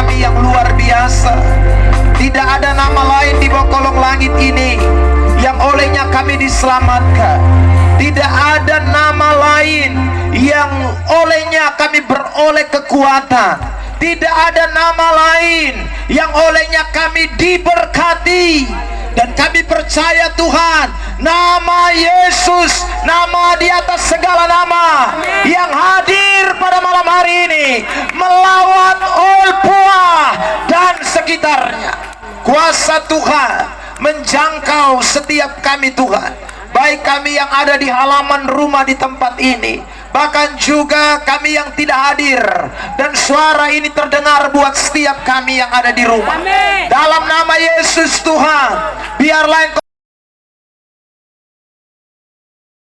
kami yang luar biasa. Tidak ada nama lain di bawah kolong langit ini yang olehnya kami diselamatkan. Tidak ada nama lain yang olehnya kami beroleh kekuatan. Tidak ada nama lain yang olehnya kami diberkati. Dan kami percaya Tuhan, nama Yesus, nama di atas segala nama, yang hadir pada malam hari ini melawan Olpua dan sekitarnya. Kuasa Tuhan menjangkau setiap kami Tuhan, baik kami yang ada di halaman rumah di tempat ini, bahkan juga kami yang tidak hadir, dan suara ini terdengar buat setiap kami yang ada di rumah. Amin. Dalam nama Yesus Tuhan, biarlah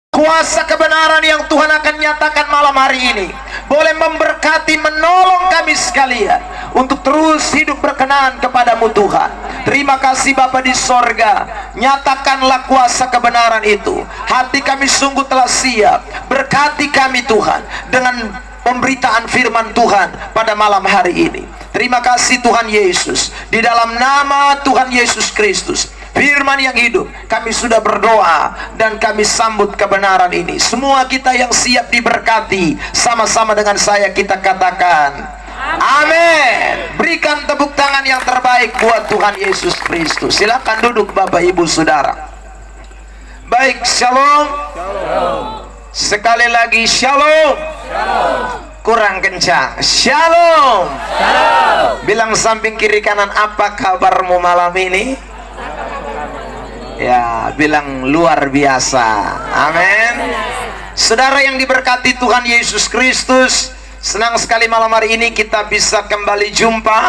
kuasa kebenaran yang Tuhan akan nyatakan malam hari ini boleh memberkati, menolong kami sekalian untuk terus hidup berkenan kepadamu Tuhan. Terima kasih Bapa di sorga, nyatakanlah kuasa kebenaran itu. Hati kami sungguh telah siap. Berkati kami Tuhan dengan pemberitaan firman Tuhan pada malam hari ini. Terima kasih Tuhan Yesus. Di dalam nama Tuhan Yesus Kristus, firman yang hidup, kami sudah berdoa dan kami sambut kebenaran ini. Semua kita yang siap diberkati, sama-sama dengan saya kita katakan amin. Berikan tepuk tangan yang terbaik buat Tuhan Yesus Kristus. Silakan duduk Bapak Ibu Saudara. Baik, shalom. Sekali lagi shalom. Kurang kencang. Shalom. Bilang samping kiri kanan, apa kabarmu malam ini? Ya, bilang luar biasa. Amin. Saudara yang diberkati Tuhan Yesus Kristus, senang sekali malam hari ini kita bisa kembali jumpa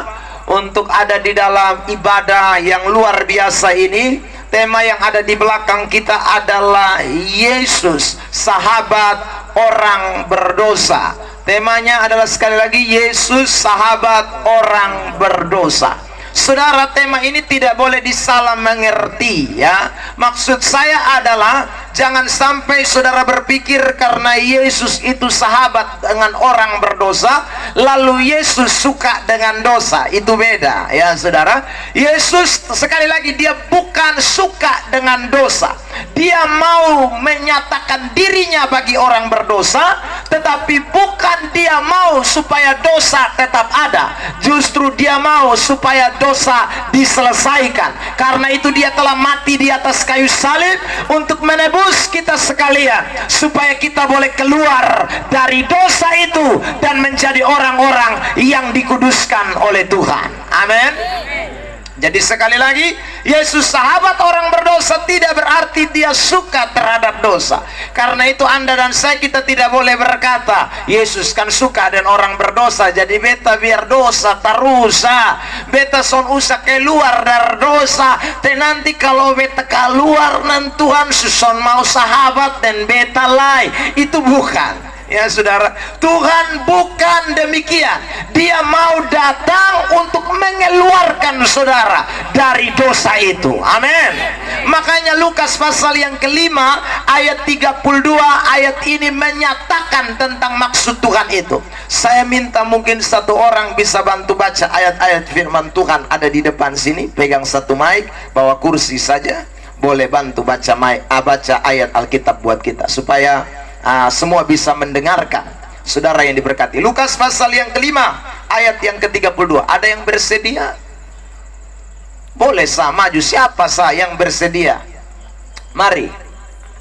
untuk ada di dalam ibadah yang luar biasa ini. Tema yang ada di belakang kita adalah Yesus, sahabat orang berdosa. Temanya adalah sekali lagi Yesus, sahabat orang berdosa. Saudara, tema ini tidak boleh disalah mengerti ya. Maksud saya adalah jangan sampai saudara berpikir karena Yesus itu sahabat dengan orang berdosa, lalu Yesus suka dengan dosa. Itu beda ya saudara. Yesus sekali lagi, dia bukan suka dengan dosa. Dia mau menyatakan dirinya bagi orang berdosa, tetapi bukan dia mau supaya dosa tetap ada. Justru dia mau supaya dosa diselesaikan. Karena itu dia telah mati di atas kayu salib untuk menebus kita sekalian, supaya kita boleh keluar dari dosa itu dan menjadi orang-orang yang dikuduskan oleh Tuhan. Amin. Jadi sekali lagi, Yesus sahabat orang berdosa tidak berarti dia suka terhadap dosa. Karena itu Anda dan saya, kita tidak boleh berkata Yesus kan suka dan orang berdosa, jadi beta biar dosa terus, beta son usah keluar dari dosa. Dan nanti kalau beta keluar, nan Tuhan suson mau sahabat dan beta lain. Itu bukan ya saudara. Tuhan bukan demikian. Dia mau datang untuk mengeluarkan saudara dari dosa itu. Amin. Makanya Lukas pasal yang kelima ayat 32, ayat ini menyatakan tentang maksud Tuhan itu. Saya minta mungkin satu orang bisa bantu baca ayat-ayat firman Tuhan ada di depan sini. Pegang satu mic, bawa kursi saja. Boleh bantu baca baca ayat Alkitab buat kita supaya semua bisa mendengarkan. Saudara yang diberkati, Lukas pasal yang kelima ayat yang ke-32. Ada yang bersedia? Boleh maju. Siapa yang bersedia? Mari,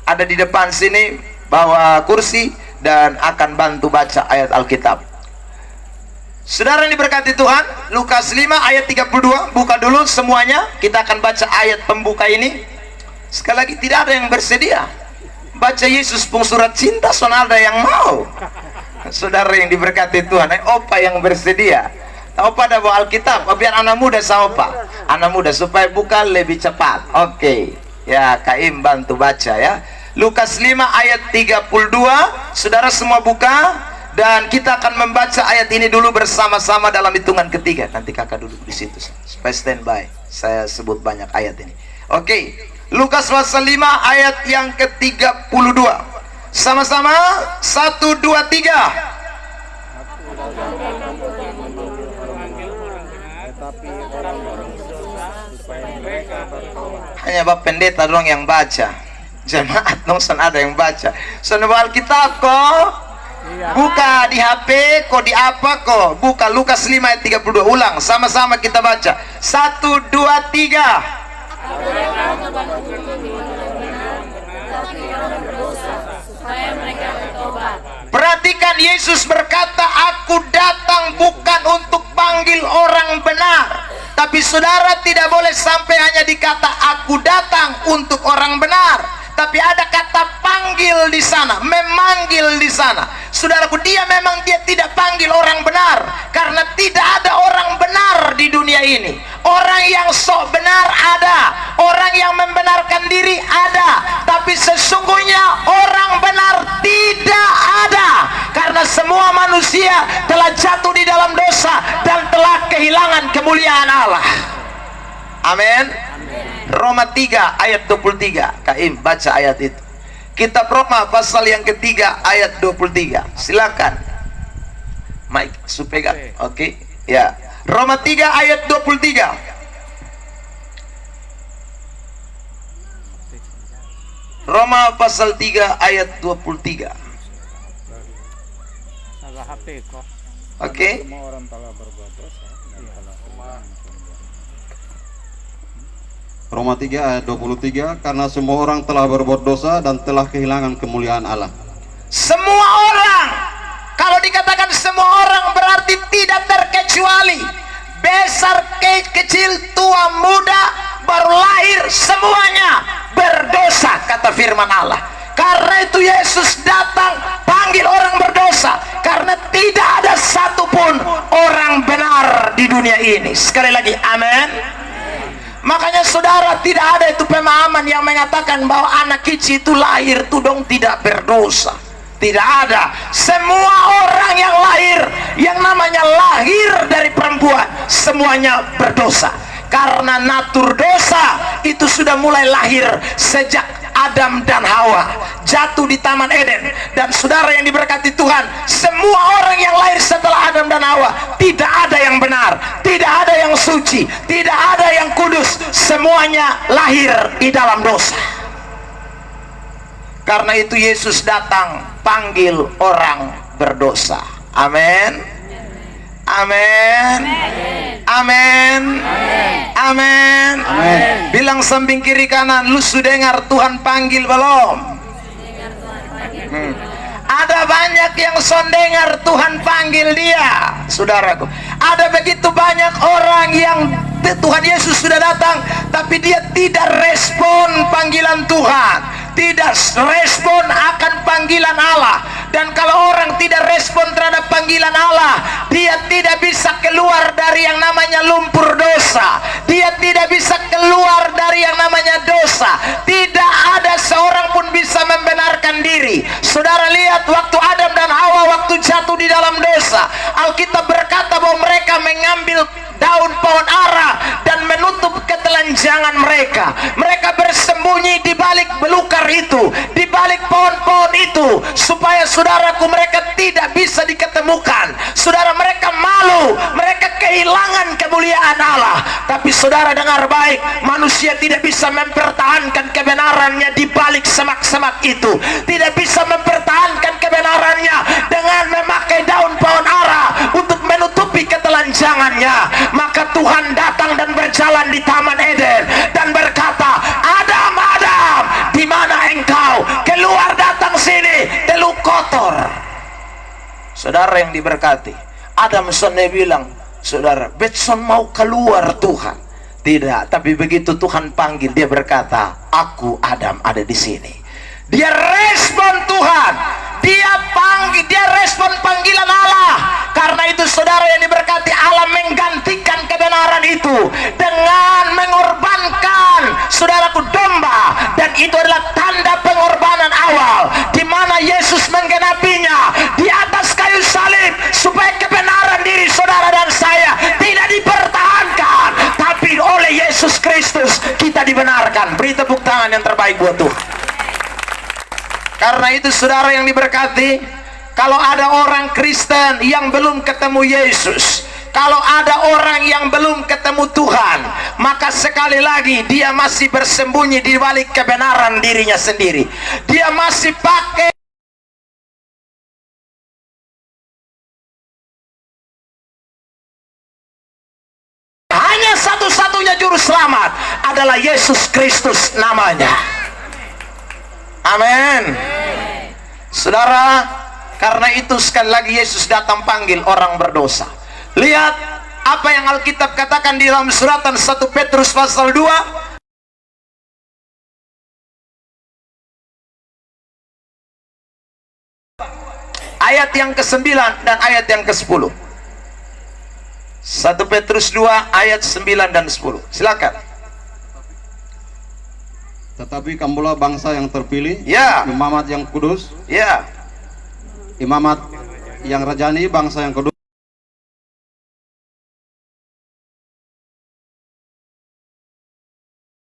ada di depan sini, bawa kursi dan akan bantu baca ayat Alkitab. Saudara yang diberkati Tuhan, Lukas 5 ayat 32. Buka dulu semuanya. Kita akan baca ayat pembuka ini. Sekali lagi, tidak ada yang bersedia. Baca Yesus pun surat cinta, son ada yang mau. Saudara yang diberkati Tuhan, opa yang bersedia. Opa ada bawa Alkitab, biar anak muda sama opa. Anak muda supaya buka lebih cepat. Oke. Ya, Kaim bantu baca ya. Lukas 5 ayat 32. Saudara semua buka dan kita akan membaca ayat ini dulu bersama-sama dalam hitungan ketiga. Nanti kakak duduk di situ supaya standby. Saya sebut banyak ayat ini. Oke. Lukas pasal 5 ayat yang ke-32. Sama-sama 1, 2, 3. Hanya Bapak Pendeta doang yang baca. Jemaat dong ada yang baca. Soalnya Alkitab kok. Buka di HP kok, di apa kok. Buka Lukas 5 ayat 32. Ulang, sama-sama kita baca. 1, 2, 3. Perhatikan, Yesus berkata, aku datang bukan untuk panggil orang benar. Tapi saudara tidak boleh sampai hanya dikata aku datang untuk orang benar, tapi ada kata panggil di sana, memanggil di sana. Saudaraku, dia tidak panggil orang benar, karena tidak ada orang benar di dunia ini. Orang yang sok benar ada, orang yang membenarkan diri ada, tapi sesungguhnya orang benar tidak ada, karena semua manusia telah jatuh di dalam dosa dan telah kehilangan kemuliaan Allah. Amin. Roma 3 ayat 23. Kaim baca ayat itu. Kitab Roma pasal yang ketiga ayat 23. Silakan Mike supaya oke. Ya, Roma 3 ayat 23. Roma pasal 3 ayat 23. Oke. Roma 3 ayat 23, karena semua orang telah berbuat dosa dan telah kehilangan kemuliaan Allah. Semua orang, kalau dikatakan semua orang berarti tidak terkecuali. Besar, kecil, tua, muda, baru lahir, semuanya berdosa, kata firman Allah. Karena itu Yesus datang panggil orang berdosa, karena tidak ada satupun orang benar di dunia ini. Sekali lagi, amin. Makanya saudara, tidak ada itu pemahaman yang mengatakan bahwa anak kecil itu lahir itu dong tidak berdosa. Tidak ada. Semua orang yang lahir, yang namanya lahir dari perempuan, semuanya berdosa. Karena natur dosa itu sudah mulai lahir sejak Adam dan Hawa jatuh di Taman Eden. Dan saudara yang diberkati Tuhan, semua orang yang lahir setelah Adam dan Hawa, tidak ada yang benar, tidak ada yang suci, tidak ada yang kudus. Semuanya lahir di dalam dosa. Karena itu Yesus datang panggil orang berdosa. Amin. Amin. Amin. Amin. Bilang samping kiri kanan, lu sudah dengar Tuhan panggil belum? Ada banyak yang dengar Tuhan panggil dia, saudaraku. Ada begitu banyak orang yang Tuhan Yesus sudah datang, tapi dia tidak respon panggilan Tuhan, tidak respon akan panggilan Allah. Dan kalau orang tidak respon terhadap panggilan Allah, dia tidak bisa keluar dari yang namanya lumpur dosa. Dia tidak bisa keluar dari yang namanya dosa. Tidak ada seorang pun bisa membenarkan diri. Saudara lihat waktu Adam dan Hawa waktu jatuh di dalam dosa, Alkitab berkata bahwa mereka mengambil daun pohon ara dan menutup ketelanjangan mereka. Mereka bersembunyi di balik belukar itu, di balik pohon-pohon itu, supaya saudaraku mereka tidak bisa diketemukan. Saudara, mereka malu, mereka kehilangan kemuliaan Allah. Tapi saudara dengar baik, manusia tidak bisa mempertahankan kebenarannya di balik semak-semak itu, tidak bisa mempertahankan kebenarannya dengan memakai daun pohon ara untuk menutupi ketelanjangannya. Maka Tuhan datang dan berjalan di Taman Eden dan berkata, Adam, Adam, di mana engkau? Keluar, datang sini, telu kotor. Saudara yang diberkati, Adam sonde bilang, saudara, Betson mau keluar Tuhan. Tidak, tapi begitu Tuhan panggil, dia berkata, aku Adam ada di sini. Dia respon Tuhan, dia respon panggilan Allah. Karena itu saudara yang diberkati, Allah menggantikan kebenaran itu dengan mengorbankan saudaraku domba. Dan itu adalah tanda pengorbanan awal, di mana Yesus menggenapinya di atas kayu salib, supaya kebenaran diri saudara dan saya tidak dipertahankan, tapi oleh Yesus Kristus kita dibenarkan. Beri tepuk tangan yang terbaik buat Tuhan. Karena itu saudara yang diberkati, kalau ada orang Kristen yang belum ketemu Yesus, kalau ada orang yang belum ketemu Tuhan, maka sekali lagi dia masih bersembunyi di balik kebenaran dirinya sendiri. Dia masih pakai hanya satu-satunya juru selamat adalah Yesus Kristus namanya. Amin. Saudara, karena itu sekali lagi Yesus datang panggil orang berdosa. Lihat apa yang Alkitab katakan di dalam suratan 1 Petrus pasal 2 ayat yang ke-9 dan ayat yang ke-10. 1 Petrus 2 ayat 9 dan 10. Silakan. Tetapi kamulah bangsa yang terpilih, Ya. imamat yang kudus, Ya. imamat yang rajani, bangsa yang kudus,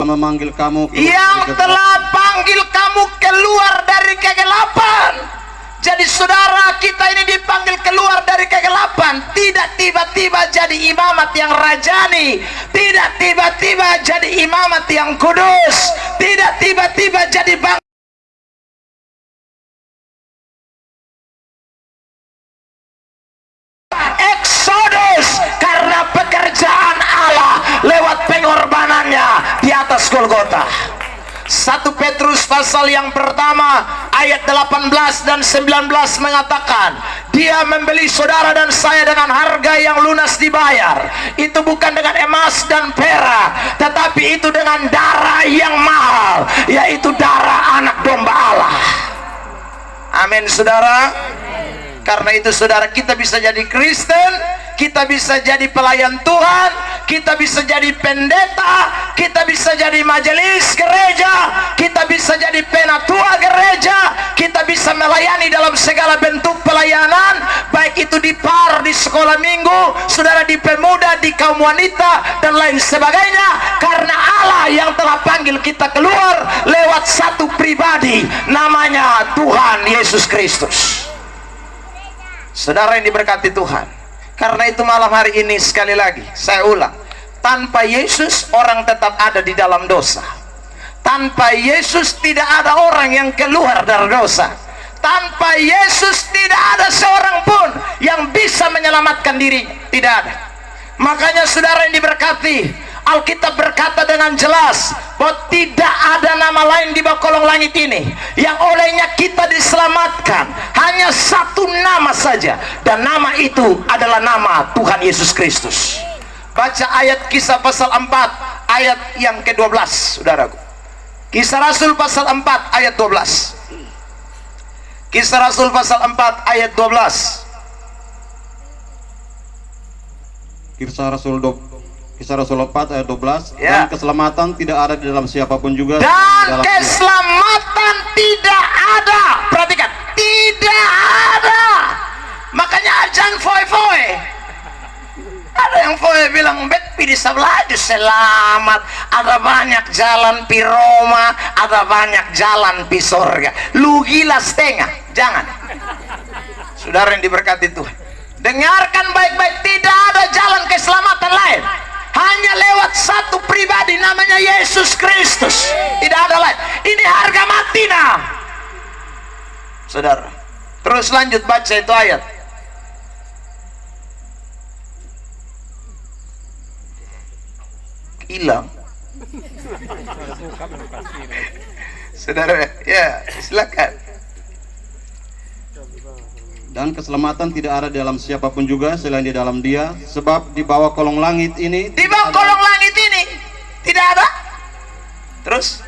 memanggil kamu yang telah panggil kamu keluar dari kegelapan. Jadi saudara, kita ini dipanggil keluar dari kegelapan, tidak tiba-tiba jadi imamat yang rajani, tidak tiba-tiba jadi imamat yang kudus, tidak tiba-tiba jadi bangsa Exodus, karena pekerjaan Allah lewat pengorbanannya di atas Golgota. 1 Petrus pasal yang pertama ayat 18 dan 19 mengatakan, dia membeli saudara dan saya dengan harga yang lunas dibayar. Itu bukan dengan emas dan perak, tetapi itu dengan darah yang mahal, yaitu darah anak domba Allah. Amin saudara. Karena itu saudara, kita bisa jadi Kristen, kita bisa jadi pelayan Tuhan, kita bisa jadi pendeta, kita bisa jadi majelis gereja, kita bisa jadi penatua gereja, kita bisa melayani dalam segala bentuk pelayanan, baik itu di PAR, di sekolah minggu, saudara, di pemuda, di kaum wanita dan lain sebagainya. Karena Allah yang telah panggil kita keluar lewat satu pribadi, namanya Tuhan Yesus Kristus. Saudara yang diberkati Tuhan, karena itu malam hari ini sekali lagi saya ulang, tanpa Yesus orang tetap ada di dalam dosa. Tanpa Yesus tidak ada orang yang keluar dari dosa. Tanpa Yesus tidak ada seorang pun yang bisa menyelamatkan dirinya, tidak ada. Makanya saudara yang diberkati, Alkitab berkata dengan jelas bahwa tidak ada nama lain di bawah kolong langit ini yang olehnya kita diselamatkan. Hanya satu nama saja, dan nama itu adalah nama Tuhan Yesus Kristus. Baca ayat Kisah pasal 4 ayat yang ke-12, saudaraku. Kisah Rasul pasal 4 ayat 12. Kisah Rasul pasal 4 ayat 12. Kisah Rasul 4 ayat 12. Ya. Dan keselamatan tidak ada di dalam siapapun juga. Dan keselamatan tidak ada. Perhatikan, tidak ada. Makanya jangan foe-foe. Ada yang foe bilang, bet di sebelah aja selamat. Ada banyak jalan pi Roma, ada banyak jalan pi sorga. Lu gila setengah. Jangan. Saudara yang diberkati Tuhan, dengarkan baik-baik, tidak ada jalan keselamatan lain. Hanya lewat satu pribadi, namanya Yesus Kristus. Tidak ada lain. Ini harga mati nah, saudara. Terus lanjut baca itu ayat. Hilang. Saudara, ya silakan. Dan keselamatan tidak ada di dalam siapapun juga selain di dalam Dia, sebab di bawah kolong langit ini, di bawah kolong langit ini tidak ada. Terus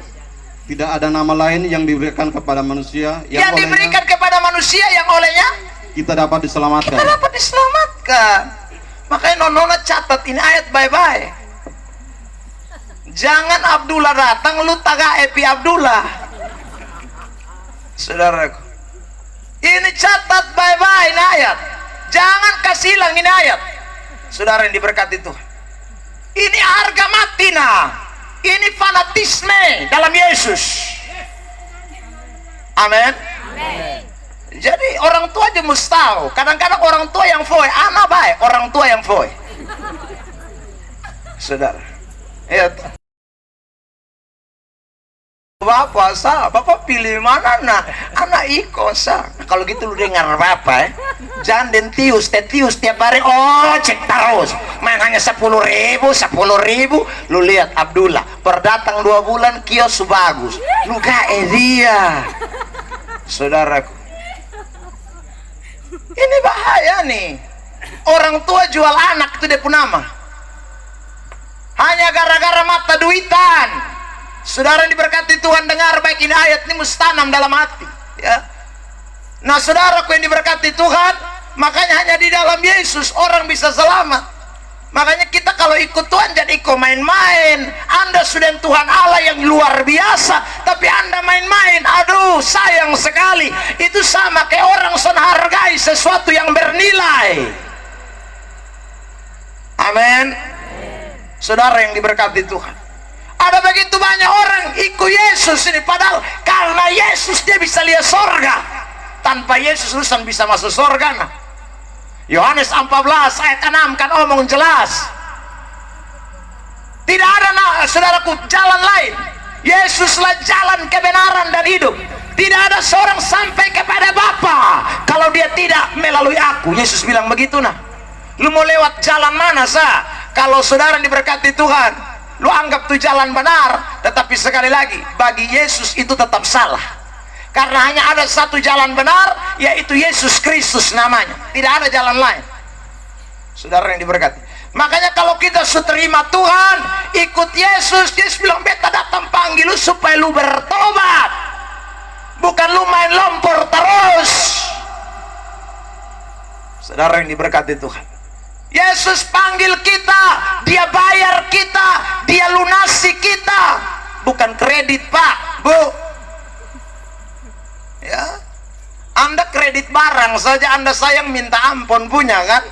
tidak ada nama lain yang diberikan kepada manusia yang diberikan kepada manusia yang olehnya kita dapat diselamatkan. Kita dapat diselamatkan. Makanya nona catat ini ayat baik-baik. Jangan Abdullah datang lu taga Epi Abdullah. Saudaraku, ini catat baik-baik ini ayat. Jangan kasih hilang ini ayat. Saudara yang diberkati Tuhan, ini harga mati nah. Ini fanatisme dalam Yesus. Amin. Jadi orang tua aja mesti tahu. Kadang-kadang orang tua yang foe, anak baik orang tua yang foe. saudara. Ya, Bapak pilih mana anak iko sa. Kalau gitu lu dengar Bapak jangan tiap hari cek terus main hanya 10.000 lu lihat Abdullah perdatang 2 bulan kios bagus lu gak dia saudaraku. Ini bahaya nih, orang tua jual anak itu dia pun nama hanya gara-gara mata duitan. Saudara yang diberkati Tuhan, dengar baik ini ayat ini mustanam dalam hati ya. Nah saudaraku yang diberkati Tuhan, makanya hanya di dalam Yesus orang bisa selamat. Makanya kita kalau ikut Tuhan jadi ikut main-main. Anda sudah Tuhan Allah yang luar biasa, tapi Anda main-main, aduh sayang sekali. Itu sama kayak orang hargai sesuatu yang bernilai. Amin. Saudara yang diberkati Tuhan, ada begitu banyak orang ikut Yesus ini, padahal karena Yesus dia bisa lihat sorga. Tanpa Yesus urusan bisa masuk sorga. Nah, Yohanes 14 ayat 6 kan omong jelas. Tidak ada saudaraku jalan lain. Yesuslah jalan kebenaran dan hidup. Tidak ada seorang sampai kepada Bapa kalau dia tidak melalui aku. Yesus bilang begitu. Nah, lu mau lewat jalan mana kalau saudara diberkati Tuhan, lu anggap itu jalan benar, tetapi sekali lagi bagi Yesus itu tetap salah, karena hanya ada satu jalan benar, yaitu Yesus Kristus namanya. Tidak ada jalan lain, saudara yang diberkati. Makanya kalau kita terima Tuhan, ikut Yesus, Yesus bilang beta datang panggil lu supaya lu bertobat, bukan lu main lompor terus. Saudara yang diberkati Tuhan, Yesus panggil kita, dia bayar kita, dia lunasi kita, bukan kredit Pak, Bu ya. Anda kredit barang saja Anda sayang minta ampun punya kan,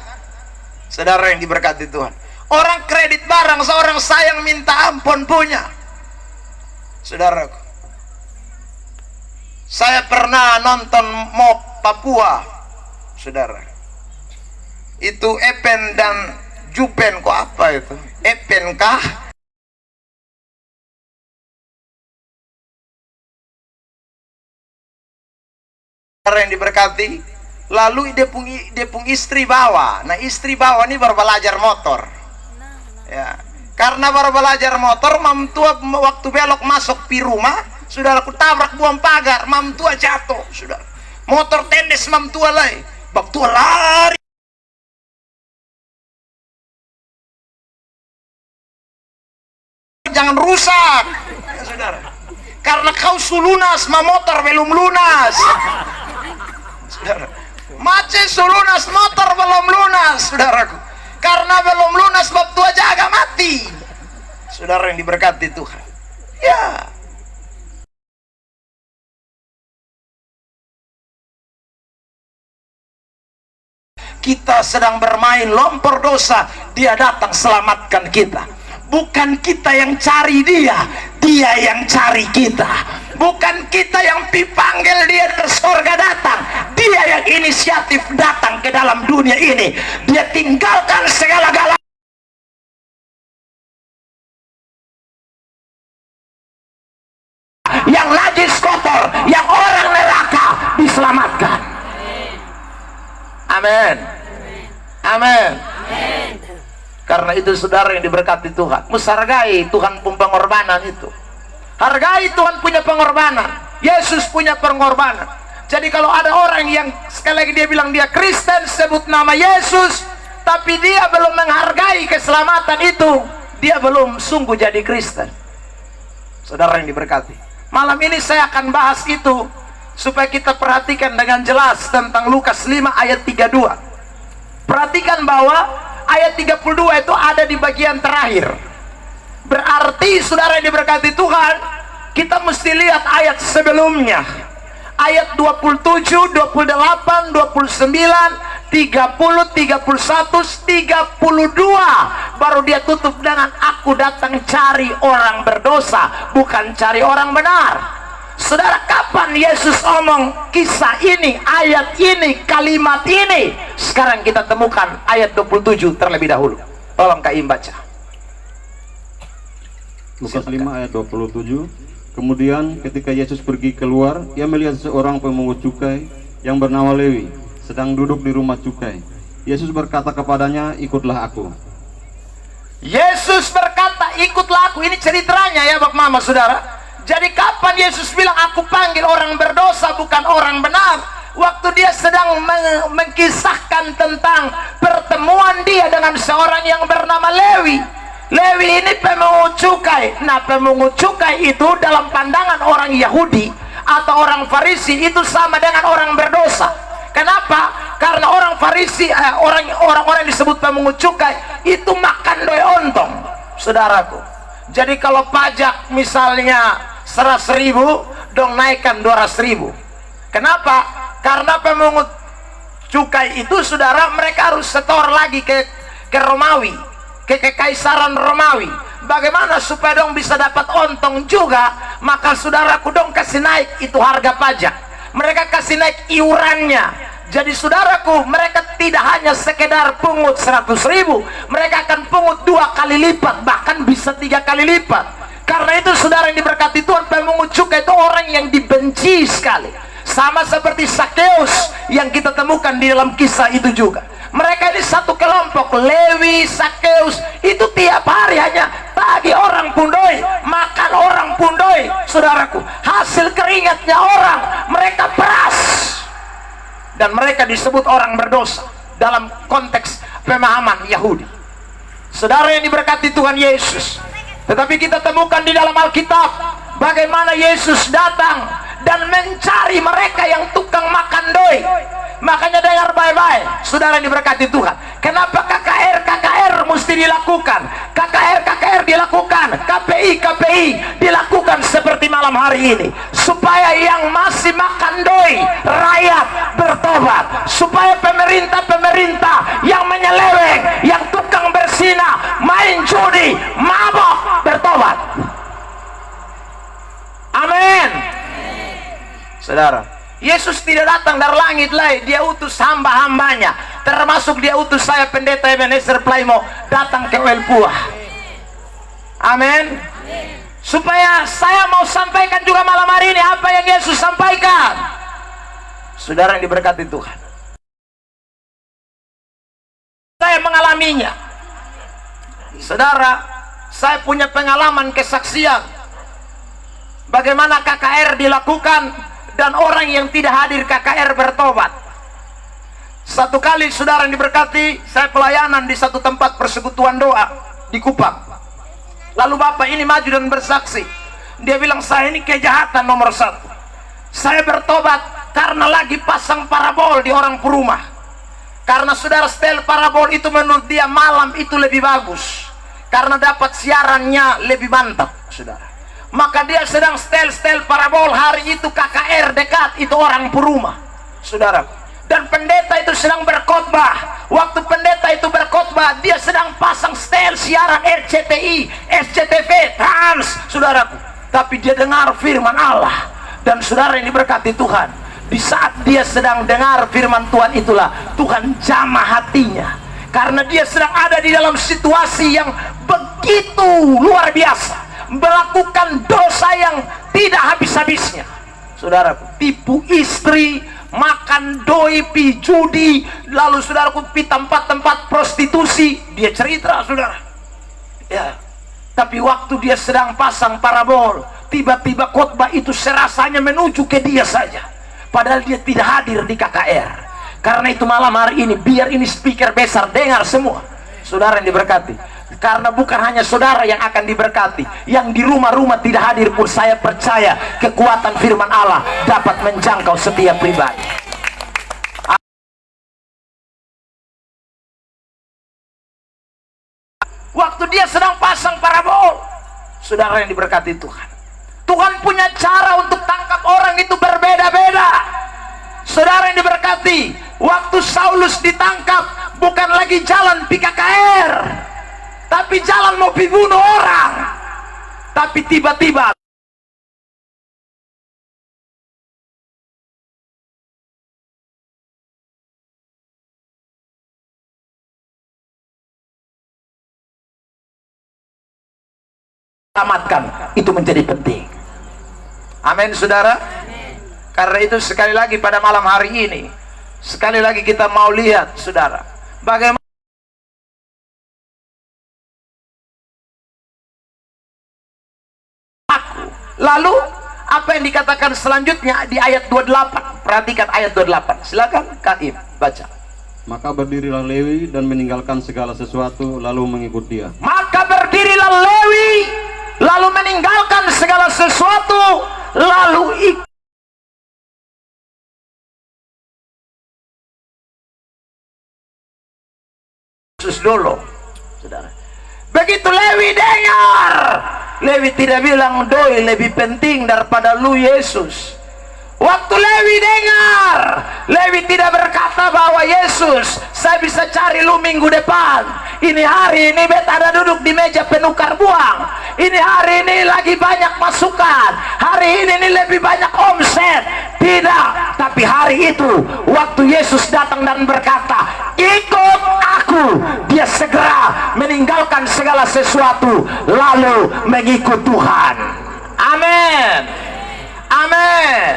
saudara yang diberkati Tuhan. Orang kredit barang seorang sayang minta ampun punya. Saudaraku, saya pernah nonton MOP Papua, saudara. Itu Epen dan Jupen, kok apa itu? Epen kah? Yang diberkati, lalu dia pun istri bawa. Nah istri bawa ini baru belajar motor ya. Karena baru belajar motor, mam tua waktu belok masuk pi rumah, saudara, aku tabrak buang pagar, mam tua jatuh, saudara. Motor tendes mam tua lagi, bak tua lari. Jangan rusak ya, saudara, karena kau sulunas ma motor belum lunas, saudara. Mace sulunas motor belum lunas, saudaraku, karena belum lunas bab tua jaga mati, saudara yang diberkati Tuhan ya. Kita sedang bermain lompor dosa, dia datang selamatkan kita. Bukan kita yang cari dia, dia yang cari kita. Bukan kita yang dipanggil dia dari surga datang, dia yang inisiatif datang ke dalam dunia ini. Dia tinggalkan segala-galanya yang najis kotor, yang orang neraka diselamatkan. Amin. Amin. Karena itu saudara yang diberkati Tuhan, mesti hargai Tuhan pun pengorbanan itu. Hargai Tuhan punya pengorbanan, Yesus punya pengorbanan. Jadi kalau ada orang yang sekali lagi dia bilang dia Kristen, sebut nama Yesus, tapi dia belum menghargai keselamatan itu, dia belum sungguh jadi Kristen. Saudara yang diberkati, malam ini saya akan bahas itu supaya kita perhatikan dengan jelas tentang Lukas 5 ayat 32. Perhatikan bahwa ayat 32 itu ada di bagian terakhir. Berarti saudara yang diberkati Tuhan, kita mesti lihat ayat sebelumnya. Ayat 27, 28, 29, 30, 31, 32. Baru dia tutup dengan aku datang cari orang berdosa, bukan cari orang benar. Saudara, kapan Yesus omong kisah ini, ayat ini, kalimat ini? Sekarang kita temukan ayat 27 terlebih dahulu. Tolong Kak Im baca. Lukas Silakan. 5 ayat 27. Kemudian ketika Yesus pergi keluar, ia melihat seorang pemungut cukai yang bernama Lewi sedang duduk di rumah cukai. Yesus berkata kepadanya, "Ikutlah aku." Yesus berkata, "Ikutlah aku." Ini ceritanya ya Bapak Mama Saudara. Jadi kapan Yesus bilang, "Aku panggil orang berdosa bukan orang benar"? Waktu dia sedang mengkisahkan tentang pertemuan dia dengan seorang yang bernama Lewi. Lewi ini pemungut cukai. Nah, pemungut cukai itu dalam pandangan orang Yahudi atau orang Farisi itu sama dengan orang berdosa. Kenapa? Karena orang Farisi, orang-orang disebut pemungut cukai itu makan doi ontong, saudaraku. Jadi kalau pajak misalnya 100.000, dong naikkan 200.000. Kenapa? Karena pemungut cukai itu, saudara, mereka harus setor lagi ke Romawi, ke kekaisaran Romawi. Bagaimana supaya dong bisa dapat ontong juga? Maka saudaraku, dong kasih naik itu harga pajak. Mereka kasih naik iurannya. Jadi saudaraku, mereka tidak hanya sekedar pungut 100.000, mereka akan pungut 2 kali lipat, bahkan bisa 3 kali lipat. Karena itu saudara yang diberkati Tuhan, pemungut cukai itu orang yang dibenci sekali. Sama seperti Sakeus yang kita temukan di dalam kisah itu juga. Mereka ini satu kelompok, Lewi, Sakeus, itu tiap hari hanya tagih orang pundoi, makan orang pundoi, saudaraku. Hasil keringatnya orang, mereka peras. Dan mereka disebut orang berdosa dalam konteks pemahaman Yahudi. Saudara yang diberkati Tuhan Yesus. Tetapi kita temukan di dalam Alkitab bagaimana Yesus datang dan mencari mereka yang tukang makan doi. Makanya dengar baik-baik, saudara yang diberkati Tuhan. Kenapa KKR mesti dilakukan? KKR dilakukan, KPI dilakukan seperti malam hari ini, supaya yang masih makan doi, rakyat bertobat. Supaya pemerintah yang menyeleweng, yang tukang bersinah, main judi, mabok, bertobat. Amin. Saudara, Yesus tidak datang dari langit lain, dia utus hamba-hambanya, termasuk dia utus saya pendeta Ebenezer Plaimo datang ke Welpua. Amin. Supaya saya mau sampaikan juga malam hari ini apa yang Yesus sampaikan. Saudara yang diberkati Tuhan, saya mengalaminya. Saudara, saya punya pengalaman kesaksian bagaimana KKR dilakukan dan orang yang tidak hadir KKR bertobat. Satu kali saudara yang diberkati, saya pelayanan di satu tempat persekutuan doa di Kupang. Lalu bapak ini maju dan bersaksi. Dia bilang, "Saya ini kejahatan nomor 1. Saya bertobat karena lagi pasang parabol di orang perumah. Karena saudara, setel parabol itu menurut dia malam itu lebih bagus, karena dapat siarannya lebih mantap, saudara. Maka dia sedang setel parabol. Hari itu KKR dekat itu orang perumah, saudara. Dan pendeta itu sedang berkhotbah. Waktu pendeta itu berkhotbah, dia sedang pasang setel siaran RCTI, SCTV, Trans, saudaraku. Tapi dia dengar firman Allah. Dan saudara yang diberkati Tuhan, di saat dia sedang dengar firman Tuhan itulah Tuhan jamah hatinya. Karena dia sedang ada di dalam situasi yang begitu luar biasa, melakukan dosa yang tidak habis-habisnya, saudaraku. Tipu istri, makan doi, pi judi, lalu saudaraku pi tempat-tempat prostitusi. Dia cerita, saudara ya. Tapi waktu dia sedang pasang parabol, tiba-tiba khotbah itu serasanya menuju ke dia saja, padahal dia tidak hadir di KKR. Karena itu malam hari ini, biar ini speaker besar dengar semua, saudara yang diberkati. Karena bukan hanya saudara yang akan diberkati, yang di rumah-rumah tidak hadir pun saya percaya kekuatan firman Allah dapat menjangkau setiap pribadi. Waktu dia sedang pasang parabol, saudara yang diberkati Tuhan, Tuhan punya cara untuk tangkap orang itu berbeda-beda. Saudara yang diberkati, waktu Saulus ditangkap, bukan lagi jalan PKKR, tapi jalan mau dibunuh orang. Tapi tiba-tiba selamatkan, itu menjadi penting. Amin, saudara. Karena itu sekali lagi pada malam hari ini, sekali lagi kita mau lihat, saudara, bagaimana aku. Lalu apa yang dikatakan selanjutnya di ayat 28? Perhatikan ayat 28. Silakan Kaim baca. Maka berdirilah Lewi dan meninggalkan segala sesuatu lalu mengikut dia. Maka berdirilah Lewi lalu meninggalkan segala sesuatu lalu ikut Yesus dulu, saudara. Begitu Lewi dengar, Lewi tidak bilang doi lebih penting daripada lu Yesus. Waktu Lewi dengar, Lewi tidak berkata bahwa Yesus, saya bisa cari lu minggu depan. Ini hari ini beta ada duduk di meja penukar buang. Ini hari ini lagi banyak masukan. Hari ini lebih banyak omset. Tidak, tapi hari itu waktu Yesus datang dan berkata, ikut aku, dia segera meninggalkan segala sesuatu lalu mengikut Tuhan. Amin. Amin.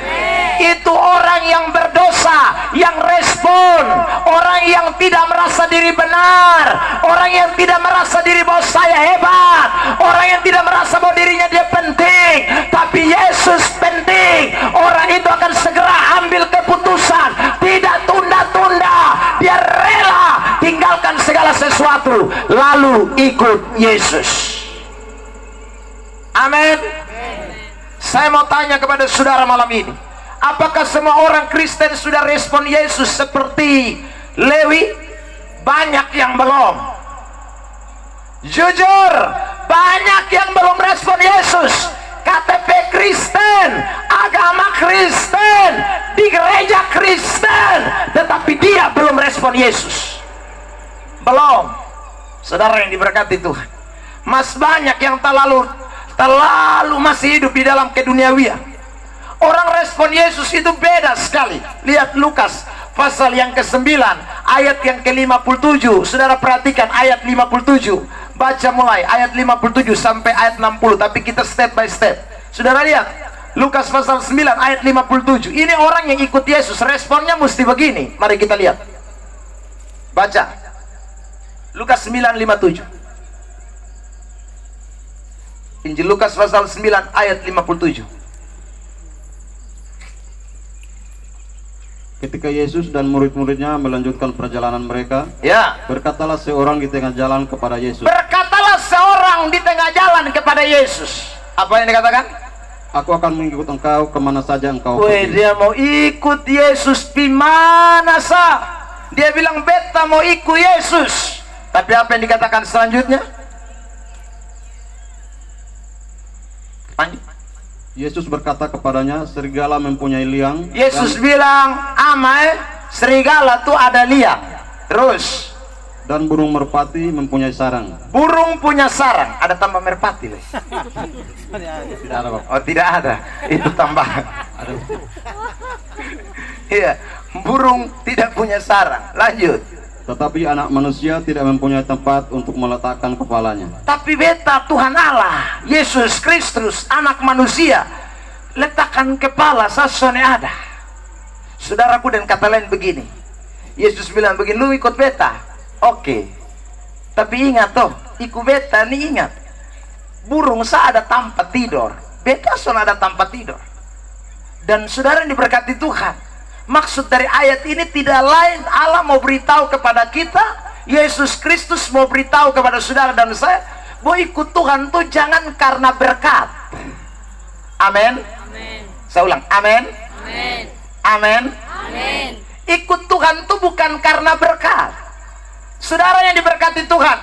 Itu orang yang berdosa, yang respon, orang yang tidak merasa diri benar, orang yang tidak merasa diri bahwa saya hebat, orang yang tidak merasa bahwa dirinya dia penting, tapi Yesus penting. Orang itu akan segera ambil keputusan, tidak tunda-tunda, dia rela tinggalkan segala sesuatu lalu ikut Yesus. Amin. Saya mau tanya kepada saudara malam ini, apakah semua orang Kristen sudah respon Yesus seperti Lewi? Banyak yang belum. Jujur, banyak yang belum respon Yesus. KTP Kristen, agama Kristen, di gereja Kristen, tetapi dia belum respon Yesus. Belum. Saudara yang diberkati Tuhan, mas banyak yang terlalu masih hidup di dalam keduniawian. Orang respon Yesus itu beda sekali. Lihat Lukas pasal yang ke-9 ayat yang ke-57. Saudara perhatikan ayat 57. Baca mulai ayat 57 sampai ayat 60, tapi kita step by step. Saudara lihat Lukas pasal 9 ayat 57. Ini orang yang ikut Yesus, responnya mesti begini. Mari kita lihat. Baca Lukas 9:57. Injil Lukas pasal 9 ayat 57. Ketika Yesus dan murid-muridnya melanjutkan perjalanan mereka, Ya. berkatalah seorang di tengah jalan kepada Yesus. Berkatalah seorang di tengah jalan kepada Yesus. Apa yang dikatakan? Aku akan mengikut engkau kemana saja engkau Weh, pergi. dia mau ikut Yesus di mana sah? Dia bilang beta mau ikut Yesus. Tapi apa yang dikatakan selanjutnya? Yesus berkata kepadanya, serigala mempunyai liang. Yesus bilang, amai, serigala tuh ada liang. Terus, dan burung merpati mempunyai sarang. burung punya sarang. Ada tambah merpati loh. Tidak ada, Pak. Oh, tidak ada. Itu tambahan. Ada. Iya, burung tidak punya sarang. Lanjut. Tetapi anak manusia tidak mempunyai tempat untuk meletakkan kepalanya. Tapi beta Tuhan Allah, Yesus Kristus, anak manusia, letakkan kepala sasone ada. Saudaraku, dan kata lain begini, Yesus bilang begini, lu ikut beta, oke. Tapi ingat toh, ikut beta nih ingat, burung sa ada tanpa tidur, beta son ada tanpa tidur. Dan saudara yang diberkati Tuhan, maksud dari ayat ini tidak lain, Allah mau beritahu kepada kita, Yesus Kristus mau beritahu kepada saudara dan saya, bahwa ikut Tuhan tuh jangan karena berkat. Amin. Saya ulang, amin. Amin. Ikut Tuhan tuh bukan karena berkat. Saudara yang diberkati Tuhan,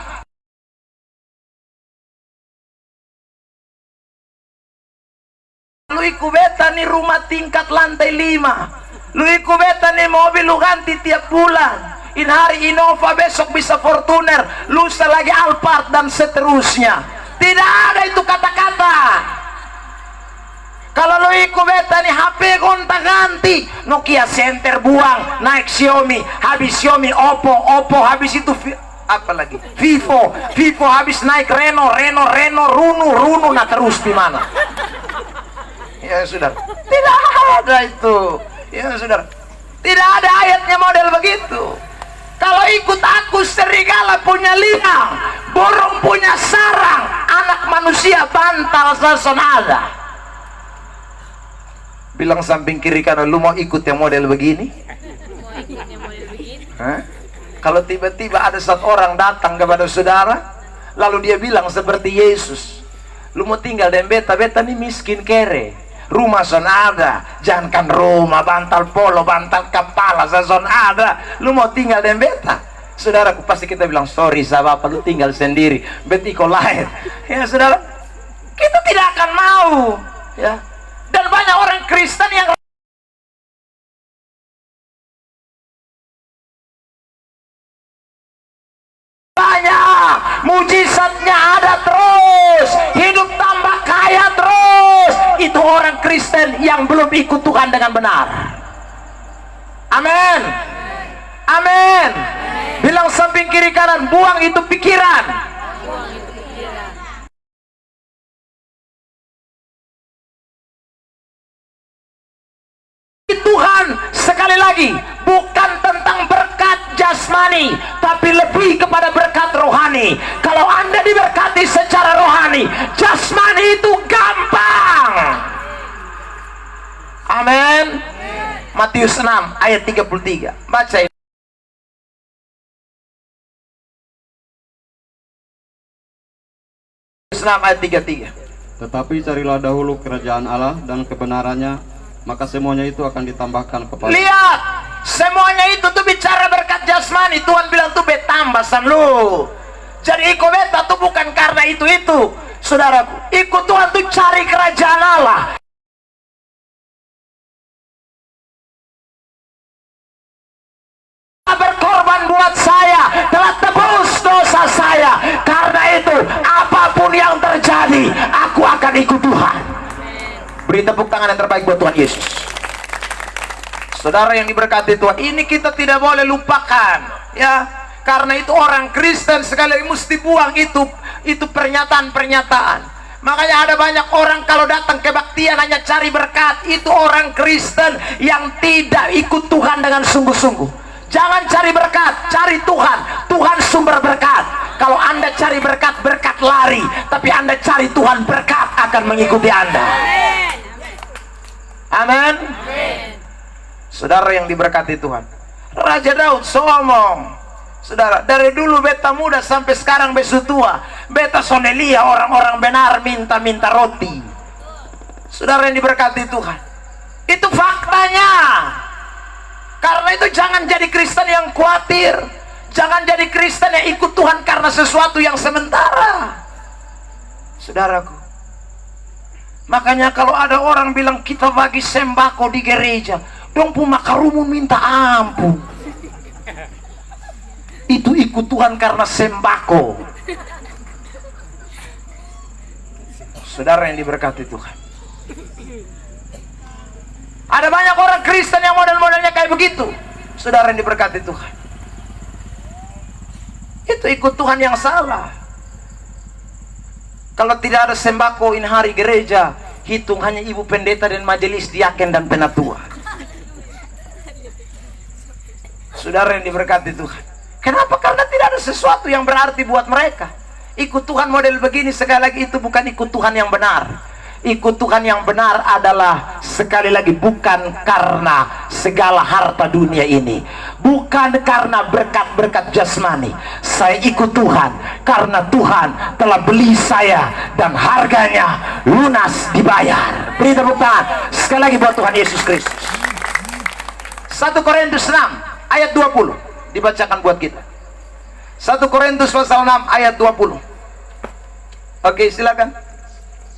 lu ikut beta nih rumah tingkat lantai 5, lu ikut beta nih mobil lu ganti tiap bulan, ini hari Innova, besok bisa Fortuner, lusa lagi Alphard dan seterusnya. Tidak ada itu kata-kata. Kalau lu ikut beta nih HP gonta ganti, Nokia Center buang, naik Xiaomi, habis Xiaomi Oppo habis itu Apalagi Vivo habis naik Reno, Runu, nah terus di mana? Ya sudah, tidak ada itu. Ya sudah, tidak ada ayatnya model begitu. Kalau ikut aku, serigala punya liang, burung punya sarang, anak manusia bantal sason ada. Bilang samping kiri kanan, lu mau ikut yang model begini? Hah? Kalau tiba-tiba ada satu orang datang kepada saudara, lalu dia bilang seperti Yesus, lu mau tinggal di beta ini miskin kere, rumah son ada, jangankan rumah, bantal polo, bantal kepala son ada, lu mau tinggal di beta? Saudaraku, pasti kita bilang, sorry sahabat, lu tinggal sendiri, betiko lain. Ya saudara, kita tidak akan mau, ya. Dan banyak orang Kristen yang banyak mujizatnya ada terus, hidup tambah kaya terus. Itu orang Kristen yang belum ikut Tuhan dengan benar. Amin, amin. Bilang samping kiri kanan, buang itu pikiran. Tuhan sekali lagi bukan tentang berkat jasmani, tapi lebih kepada berkat rohani. Kalau Anda diberkati secara rohani, jasmani itu gampang. Amin. Matius 6 ayat 33. Baca ini. 6 ayat 33. Tetapi carilah dahulu kerajaan Allah dan kebenarannya, maka semuanya itu akan ditambahkan kepada. Lihat, semuanya itu tuh bicara berkat jasmani. Tuhan bilang tuh betambasan lu. Jadi ikut beta tuh bukan karena itu. Saudaraku, ikut Tuhan tuh cari kerajaan Allah. Berkorban buat saya, telah tebus dosa saya. Karena itu, apapun yang terjadi, aku akan ikut Tuhan. Beri tepuk tangan yang terbaik buat Tuhan Yesus. Saudara yang diberkati Tuhan, ini kita tidak boleh lupakan, ya. Karena itu orang Kristen sekali lagi mesti buang itu pernyataan-pernyataan. Makanya ada banyak orang kalau datang kebaktian hanya cari berkat. Itu orang Kristen yang tidak ikut Tuhan dengan sungguh-sungguh. Jangan cari berkat, cari Tuhan. Tuhan sumber berkat. Kalau Anda cari berkat, berkat lari. Tapi Anda cari Tuhan, berkat akan mengikuti Anda. Amin. Saudara yang diberkati Tuhan, Raja Daud ngomong, saudara, dari dulu beta muda sampai sekarang besu tua, beta sonelia orang-orang benar minta-minta roti. Saudara yang diberkati Tuhan, itu faktanya. Karena itu jangan jadi Kristen yang khawatir, jangan jadi Kristen yang ikut Tuhan karena sesuatu yang sementara. Saudaraku, makanya kalau ada orang bilang kita bagi sembako di gereja, dong pu makarumun minta ampun. Itu ikut Tuhan karena sembako. Saudara yang diberkati Tuhan, ada banyak orang Kristen yang model-modelnya kayak begitu. Saudara yang diberkati Tuhan, itu ikut Tuhan yang salah. Kalau tidak ada sembako in hari gereja, hitung hanya ibu pendeta dan majelis diaken dan penatua. Saudara yang diberkati Tuhan, kenapa? Karena tidak ada sesuatu yang berarti buat mereka. Ikut Tuhan model begini sekali lagi itu bukan ikut Tuhan yang benar. Ikut Tuhan yang benar adalah sekali lagi bukan karena segala harta dunia ini, bukan karena berkat-berkat jasmani. Saya ikut Tuhan karena Tuhan telah beli saya dan harganya lunas dibayar. Beri tepuk tangan sekali lagi buat Tuhan Yesus Kristus. 1 Korintus 6 ayat 20 dibacakan buat kita. 1 Korintus pasal 6 ayat 20. Oke, silakan.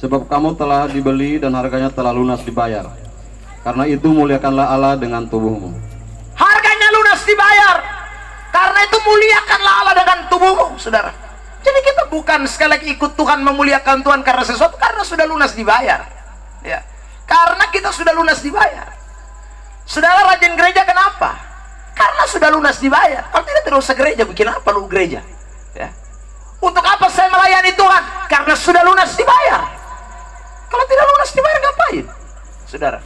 Sebab kamu telah dibeli dan harganya telah lunas dibayar. Karena itu muliakanlah Allah dengan tubuhmu. Harganya lunas dibayar. Karena itu muliakanlah Allah dengan tubuhmu, saudara. Jadi kita bukan sekali lagi ikut Tuhan memuliakan Tuhan karena sesuatu, karena sudah lunas dibayar. Ya. Karena kita sudah lunas dibayar. Saudara rajin gereja kenapa? Karena sudah lunas dibayar. Kalau tidak usah gereja, bikin apa lu gereja? Ya. Untuk apa saya melayani Tuhan? Karena sudah lunas dibayar. Kalau tidak lunas dibayar ngapain? Saudara,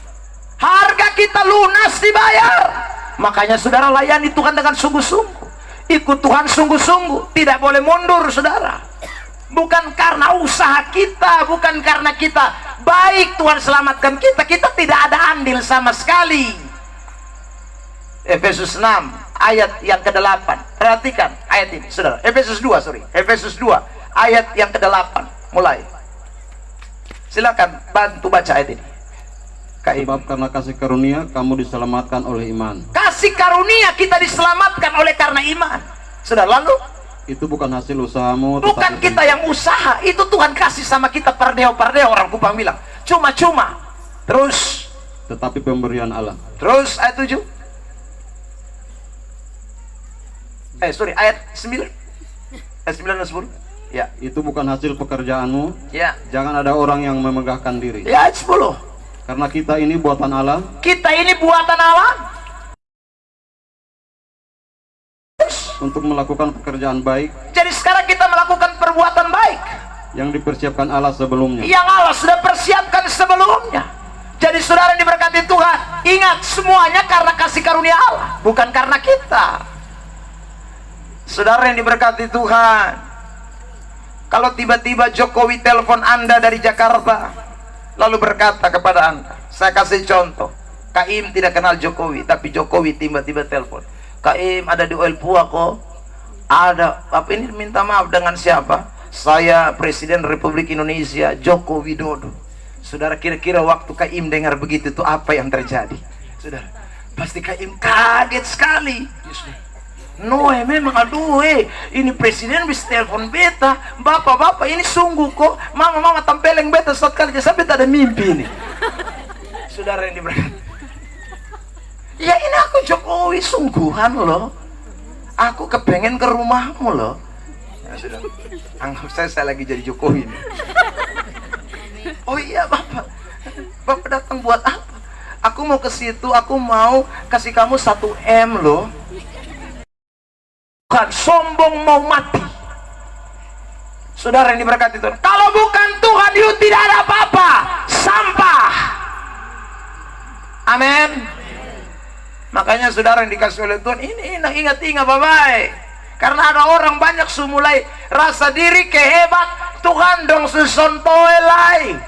harga kita lunas dibayar. Makanya saudara layani Tuhan dengan sungguh-sungguh. Ikut Tuhan sungguh-sungguh. Tidak boleh mundur, saudara. Bukan karena usaha kita, bukan karena kita baik Tuhan selamatkan kita. Kita tidak ada andil sama sekali. Efesus 6 ayat yang ke-8. Perhatikan ayat ini, saudara. Efesus 2 ayat yang ke-8. Mulai. Silakan bantu baca ayat ini. Sebab karena kasih karunia kamu diselamatkan oleh iman. Kasih karunia kita diselamatkan oleh karena iman. Saudara, lalu Itu bukan hasil usahamu, bukan kita yang usaha, itu Tuhan kasih sama kita pardeo-pardeo, orang Kupang bilang. Cuma-cuma. Terus, tetapi pemberian Allah. terus ayat 7. Ayat 9. Ayat 9 dan 10. Ya. Itu bukan hasil pekerjaanmu. Ya. Jangan ada orang yang memegahkan diri. Ya, ayat 10. Karena kita ini buatan Allah. Kita ini buatan Allah Untuk melakukan pekerjaan baik jadi sekarang kita melakukan perbuatan baik yang dipersiapkan Allah sebelumnya. yang Allah sudah persiapkan sebelumnya. Jadi saudara yang diberkati Tuhan, ingat semuanya karena kasih karunia Allah, bukan karena kita. Saudara yang diberkati Tuhan, kalau tiba-tiba Jokowi telepon Anda dari Jakarta lalu berkata kepada Anda, saya kasih contoh, Kak Im tidak kenal Jokowi, tapi Jokowi tiba-tiba telepon, Kak Im ada di OL Pua kok, ada apa ini, minta maaf, dengan siapa? Saya Presiden Republik Indonesia Joko Widodo. Saudara, kira-kira waktu Kak Im dengar begitu itu apa yang terjadi? Saudara, pasti Kak Im kaget sekali. Memang aduh ini presiden bisa telepon beta, bapak-bapak ini sungguh kok, mama tampeleng beta saat kali sampai tak ada mimpi ini. Saudara yang diberkati, ya ini aku Jokowi sungguhan loh, aku kepengen ke rumahmu loh. Ya, sudah, anggap saya lagi jadi Jokowi ini. Oh iya bapak datang buat apa? Aku mau ke situ, aku mau kasih kamu 1 M loh. Bukan sombong mau mati. Saudara yang diberkati Tuhan, kalau bukan Tuhan itu tidak ada apa-apa, sampah. Amin. Makanya saudara yang dikasih oleh Tuhan ini ingat baik-baik, karena ada orang banyak mulai rasa diri kehebat, Tuhan dong susontoelai.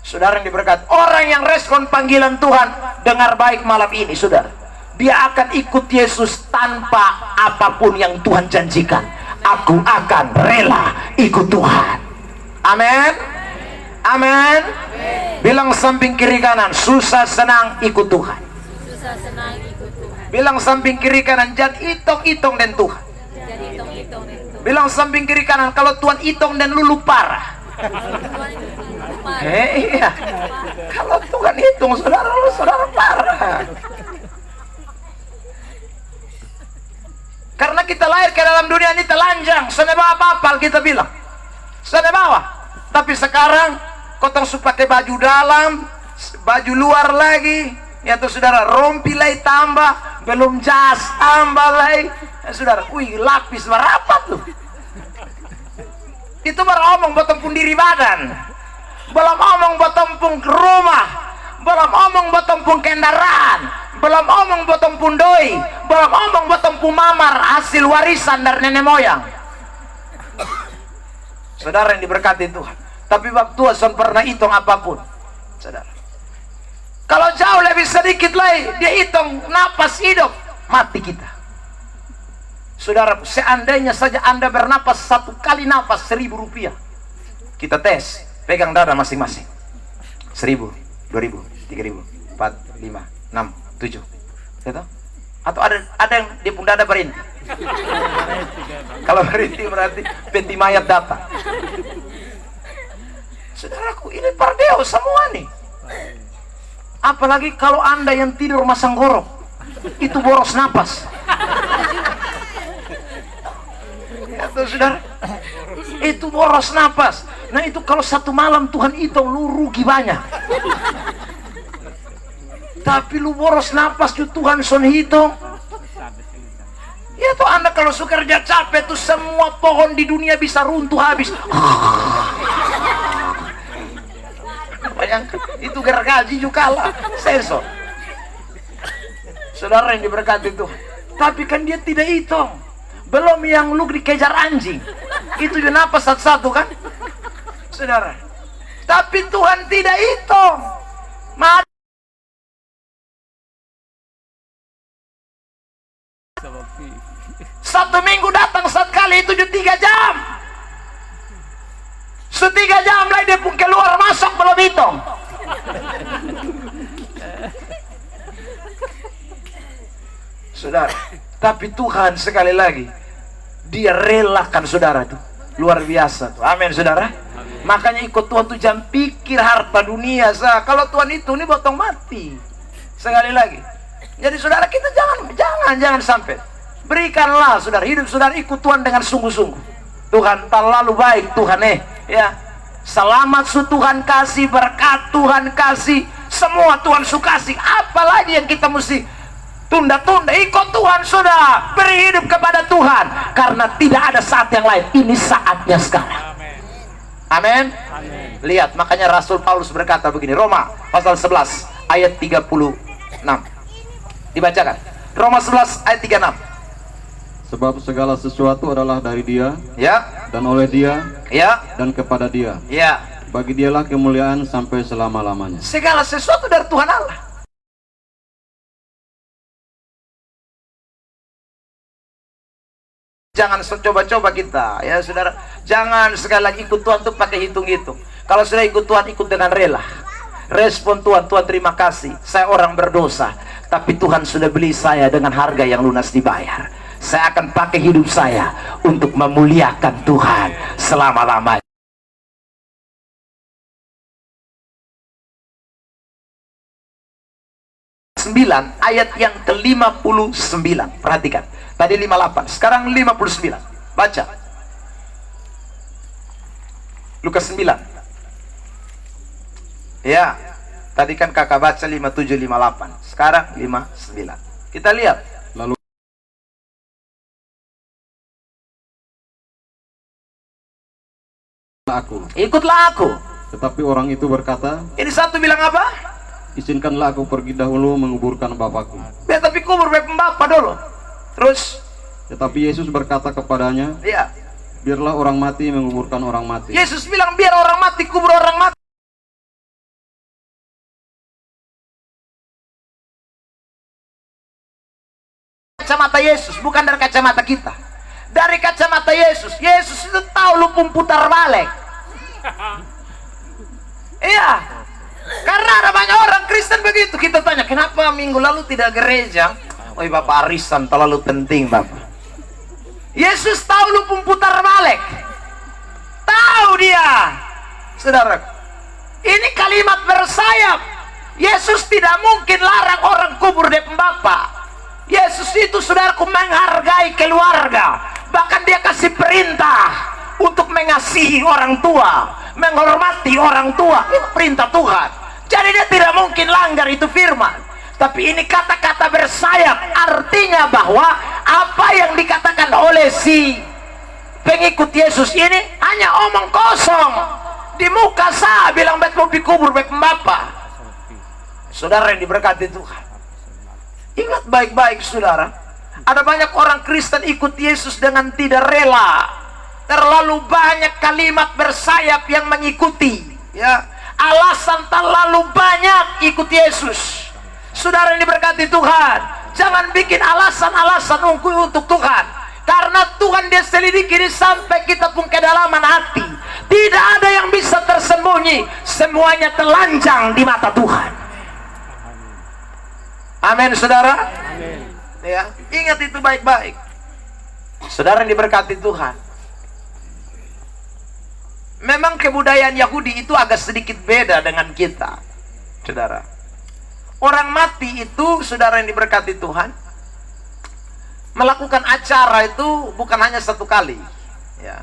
Saudara yang diberkati, orang yang respon panggilan Tuhan, dengar baik malam ini saudara, dia akan ikut Yesus tanpa apapun yang Tuhan janjikan. Aku akan rela ikut Tuhan. Amin. Amin. Bilang samping kiri kanan, susah senang ikut Tuhan. Susah senang ikut Tuhan. Bilang samping kiri kanan, jangan hitung-hitung dan Tuhan. Jadi hitung-hitung dan Tuhan. Bilang samping kiri kanan, kalau Tuhan hitung dan lulu parah. Iya. Kalau Tuhan hitung, saudara parah. Karena kita lahir ke dalam dunia ini telanjang, sana bawa apa-apa kita bilang, sana bawa. Tapi sekarang kotong su pakai baju dalam, baju luar lagi, ya tuh saudara, rompi lagi tambah, belum jas tambah lagi, ya, saudara, lapis berapa tuh? Itu baru omong buat tempung diri badan, belum omong buat tempung rumah, belum omong buat tempung kendaraan, belum omong buat tempung doi, belum omong buat tempung mamar hasil warisan dari nenek moyang. Saudara yang diberkati Tuhan, tapi waktu Tuhan pernah hitung apapun, saudara. Kalau jauh lebih sedikit lagi dia hitung napas hidup mati kita. Saudara, seandainya saja Anda bernapas 1 kali napas 1.000 rupiah, kita tes, pegang dada masing-masing, 1.000, 2.000, 3.000, 4, 5, 6, 7, gitu? Atau ada yang di pun dada berhenti. Kalau berhenti berarti penti mayat datang. Saudaraku, ini pardeo semua nih. Apalagi kalau Anda yang tidur masang gorok, itu boros napas. Ya tuh saudara, itu boros napas. Nah itu kalau 1 malam Tuhan hitung, lu rugi banyak. Tapi lu boros napas, Tuhan son hitung, ya Ya tuh Anda kalau suka kerja capek tuh semua pohon di dunia bisa runtuh habis. Bayangkan, itu gergaji juga kalah. Sensor. Saudara yang diberkati itu. Tapi kan dia tidak hitung. Belum yang lu dikejar anjing. Itu juga napas satu-satu kan? Saudara. Tapi Tuhan tidak hitung. Satu minggu datang sekali itu 3 jam. 3 jam lagi dia pun keluar masuk belum hitung. Saudara, tapi Tuhan sekali lagi dia relakan saudara tuh. Luar biasa tuh. Amin saudara. Makanya ikut Tuhan tuh jangan pikir harta dunia. Kalau Tuhan itu ini potong mati. Sekali lagi. Jadi saudara kita jangan sampai. Berikanlah saudara, hidup saudara ikut Tuhan dengan sungguh-sungguh. Tuhan terlalu baik Tuhan ya. Selamat Tuhan kasih, berkat Tuhan kasih, semua Tuhan kasih. Apalagi yang kita mesti tunda-tunda? Ikut Tuhan sudah, beri hidup kepada Tuhan karena tidak ada saat yang lain. Ini saatnya sekarang. Amin. Lihat, makanya Rasul Paulus berkata begini, Roma pasal 11 ayat 36. Dibacakan. Roma 11 ayat 36. Sebab segala sesuatu adalah dari Dia, ya, dan oleh Dia, ya, dan kepada Dia. Ya. Bagi Dialah kemuliaan sampai selama-lamanya. Segala sesuatu dari Tuhan Allah. Jangan coba-coba kita, ya saudara. Jangan sekali lagi ikut Tuhan tuh pakai hitung-hitung. Kalau sudah ikut Tuhan, ikut dengan rela. Respon Tuhan, Tuhan terima kasih. Saya orang berdosa, tapi Tuhan sudah beli saya dengan harga yang lunas dibayar. Saya akan pakai hidup saya untuk memuliakan Tuhan selama-lamanya. Ayat yang ke-59. Perhatikan. Tadi 58, sekarang 59. Baca. Lukas 9. Ya. Tadi kan kakak baca 57 58. Sekarang 59. Kita lihat. Lalu Ikutlah aku. tetapi orang itu berkata, Ini satu bilang apa? izinkanlah aku pergi dahulu menguburkan bapakku. Ya, tapi kubur bapak dulu. Terus? Tetapi Yesus berkata kepadanya, Ya. biarlah orang mati menguburkan orang mati. Yesus bilang biar orang mati kubur orang mati. Kacamata Yesus, bukan dari kacamata kita. Dari kacamata Yesus. Yesus itu tahu lu putar balik. Iya. Karena ada banyak orang Kristen begitu. Kita tanya, kenapa minggu lalu tidak gereja? Oh Bapak, arisan terlalu penting Bapak. Yesus tahu lu putar balik. Tahu dia. Saudara, ini kalimat bersayap. Yesus tidak mungkin larang orang kubur di Bapak. Yesus itu saudaraku menghargai keluarga. Bahkan dia kasih perintah untuk mengasihi orang tua, menghormati orang tua. Itu perintah Tuhan. Jadi dia tidak mungkin langgar itu firman. Tapi ini kata-kata bersayap, artinya bahwa apa yang dikatakan oleh si pengikut Yesus ini hanya omong kosong. Di muka saya bilang bet mau dikubur bet Bapak. Saudara yang diberkati Tuhan, ingat baik-baik saudara. Ada banyak orang Kristen ikut Yesus dengan tidak rela. Terlalu banyak kalimat bersayap yang mengikuti, ya. Alasan terlalu banyak ikut Yesus. Saudara yang diberkati Tuhan, jangan bikin alasan-alasan untuk Tuhan. Karena Tuhan dia selidiki ini sampai kita pun kedalaman hati. Tidak ada yang bisa tersembunyi. Semuanya telanjang di mata Tuhan. Amin saudara. Amin. Ya, ingat itu baik-baik. Saudara yang diberkati Tuhan, memang kebudayaan Yahudi itu agak sedikit beda dengan kita. Saudara, orang mati itu, saudara yang diberkati Tuhan, melakukan acara itu bukan hanya satu kali, ya.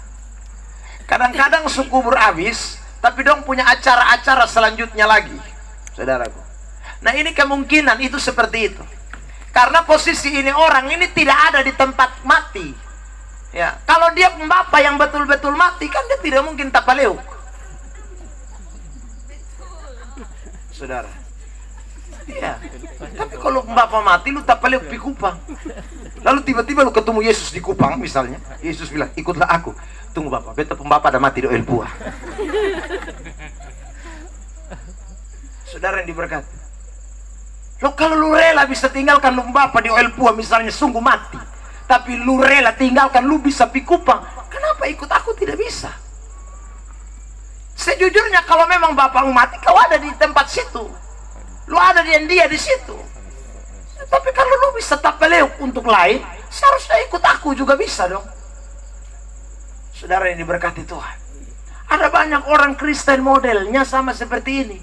Kadang-kadang sukubur habis, tapi dong punya acara-acara selanjutnya lagi, saudaraku. Nah ini kemungkinan itu seperti itu. Karena posisi ini orang ini tidak ada di tempat mati. Ya, kalau dia Bapa yang betul-betul mati kan dia tidak mungkin tapaleuk. Saudara. Iya. Tapi kalau Bapa mati lu tapaleuk pi Kupang. Lalu tiba-tiba lu ketemu Yesus di Kupang misalnya. Yesus bilang, "Ikutlah aku." Tunggu Bapak, beta Bapak ada mati di El Buah. Saudara yang diberkati. Lo kalau lu rela bisa tinggalkan lu Bapak di El Buah misalnya sungguh mati. Tapi lu rela tinggalkan lu bisa pi Kupang. Kenapa ikut aku tidak bisa? Sejujurnya kalau memang Bapakmu mati, kau ada di tempat situ. Lu ada dia di situ. Tapi kalau lu bisa tapeleuk untuk lain, seharusnya ikut aku juga bisa dong. Saudara yang diberkati Tuhan. Ada banyak orang Kristen modelnya sama seperti ini.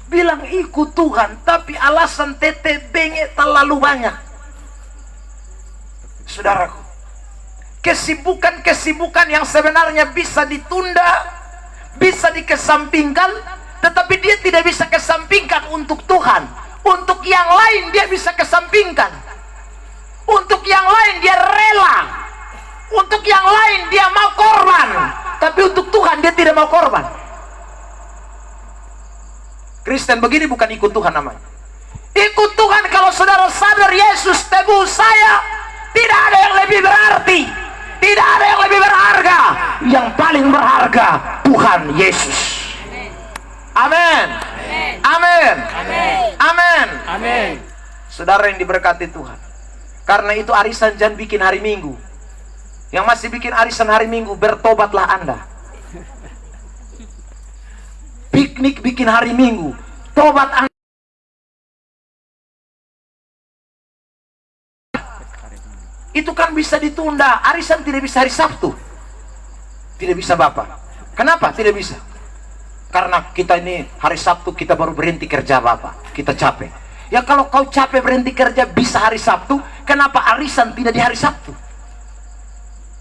Bilang ikut Tuhan, tapi alasan tete bengek terlalu banyak. Saudaraku, kesibukan-kesibukan yang sebenarnya bisa ditunda, bisa dikesampingkan, tetapi dia tidak bisa kesampingkan untuk Tuhan. Untuk yang lain dia bisa kesampingkan. Untuk yang lain dia rela. Untuk yang lain dia mau korban. Tapi untuk Tuhan dia tidak mau korban. Kristen begini bukan ikut Tuhan namanya. Ikut Tuhan kalau saudara sadar Yesus tebus saya. Tidak ada yang lebih berarti. Tidak ada yang lebih berharga. Yang paling berharga Tuhan Yesus. Amin. Amin. Amin. Amin. Saudara yang diberkati Tuhan. Karena itu arisan jangan bikin hari Minggu. Yang masih bikin arisan hari Minggu, bertobatlah Anda. Piknik bikin hari Minggu, tobat Anda. Itu kan bisa ditunda. Arisan tidak bisa hari Sabtu. Tidak bisa Bapak. Kenapa tidak bisa? Karena kita ini hari Sabtu kita baru berhenti kerja Bapak. Kita capek. Ya kalau kau capek berhenti kerja bisa hari Sabtu, kenapa arisan tidak di hari Sabtu?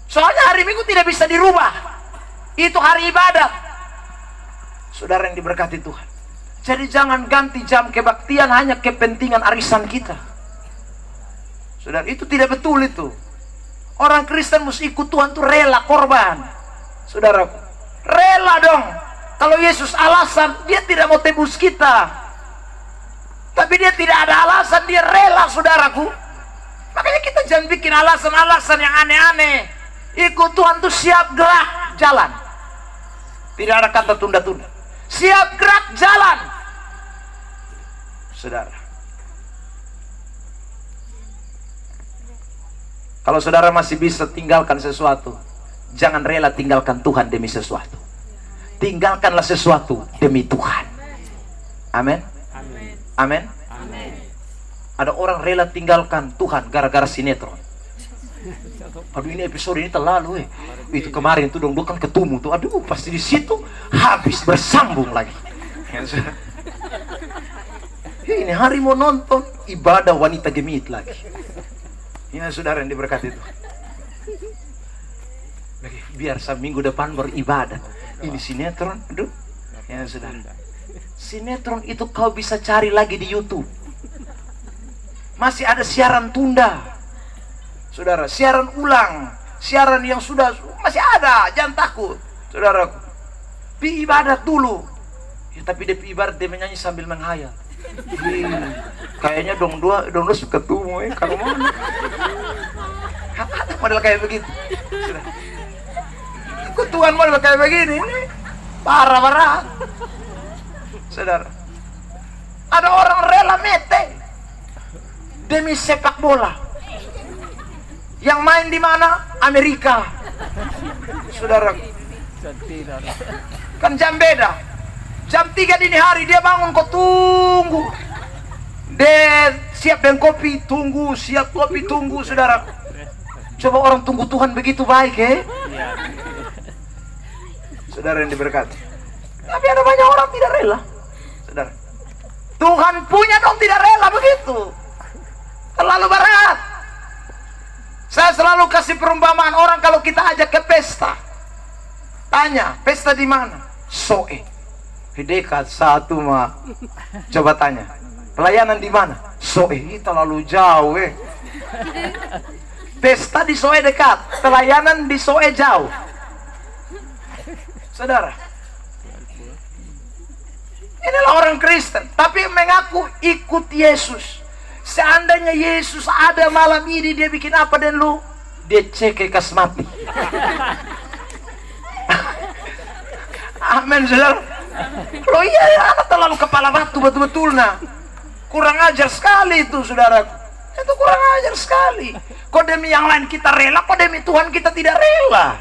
Soalnya hari Minggu tidak bisa dirubah. Itu hari ibadat. Saudara yang diberkati Tuhan. Jadi jangan ganti jam kebaktian hanya kepentingan arisan kita. Saudara, itu tidak betul itu. Orang Kristen mesti ikut Tuhan tuh rela korban. Saudara, rela dong. Kalau Yesus alasan, dia tidak mau tebus kita. Tapi dia tidak ada alasan, dia rela saudaraku. Makanya kita jangan bikin alasan-alasan yang aneh-aneh. Ikut Tuhan tuh siap gerak jalan. Tidak ada kata tunda-tunda. Siap gerak jalan. Saudara, kalau saudara masih bisa tinggalkan sesuatu, jangan rela tinggalkan Tuhan demi sesuatu. Tinggalkanlah sesuatu demi Tuhan. Amin. Amin. Ada orang rela tinggalkan Tuhan gara-gara sinetron. Aduh ini episode ini terlalu Itu kemarin tuh dong kan ketemu tuh. Aduh pasti di situ habis bersambung lagi. Ini hari mau nonton ibadah wanita gemit lagi. Ini saudara yang diberkati itu. Biar minggu depan beribadah. Ini sinetron, aduh. Ya saudara. Sinetron itu kau bisa cari lagi di YouTube. Masih ada siaran tunda. Saudara, siaran ulang, siaran yang sudah masih ada, jangan takut. Saudara, pi ibadat dulu. Ya, tapi dia pi ibadat dia menyanyi sambil menghayal. Kayaknya dong dua suka ketemu kalau mana. Ada model kayak begitu. Saudara. Ikut Tuhan model kayak begini ini. Parah. Saudara. Ada orang rela mete demi sepak bola. Yang main di mana? Amerika. Saudara. Kan jam beda. Jam 3 dini hari dia bangun kau tunggu. Dia siap dengan kopi, tunggu, siap kopi, tunggu, saudara. Coba orang tunggu Tuhan begitu baik, Saudara yang diberkati. Tapi ada banyak orang tidak rela. Saudara. Tuhan punya dong tidak rela begitu. Terlalu berat. Saya selalu kasih perumpamaan orang kalau kita ajak ke pesta. Tanya, pesta di mana? Soe. Dekat satu mah. Coba tanya. Pelayanan di mana? Soe terlalu jauh Pesta di Soe dekat, pelayanan di Soe jauh. Saudara, inilah orang Kristen, tapi mengaku ikut Yesus. Seandainya Yesus ada malam ini, dia bikin apa dan lu? Dia cek kas mati. Amin, saudara. Loh iya, anak terlalu kepala batu betul-betul nah. Kurang ajar sekali itu, saudara. Itu kurang ajar sekali. Kok demi yang lain kita rela, kok demi Tuhan kita tidak rela?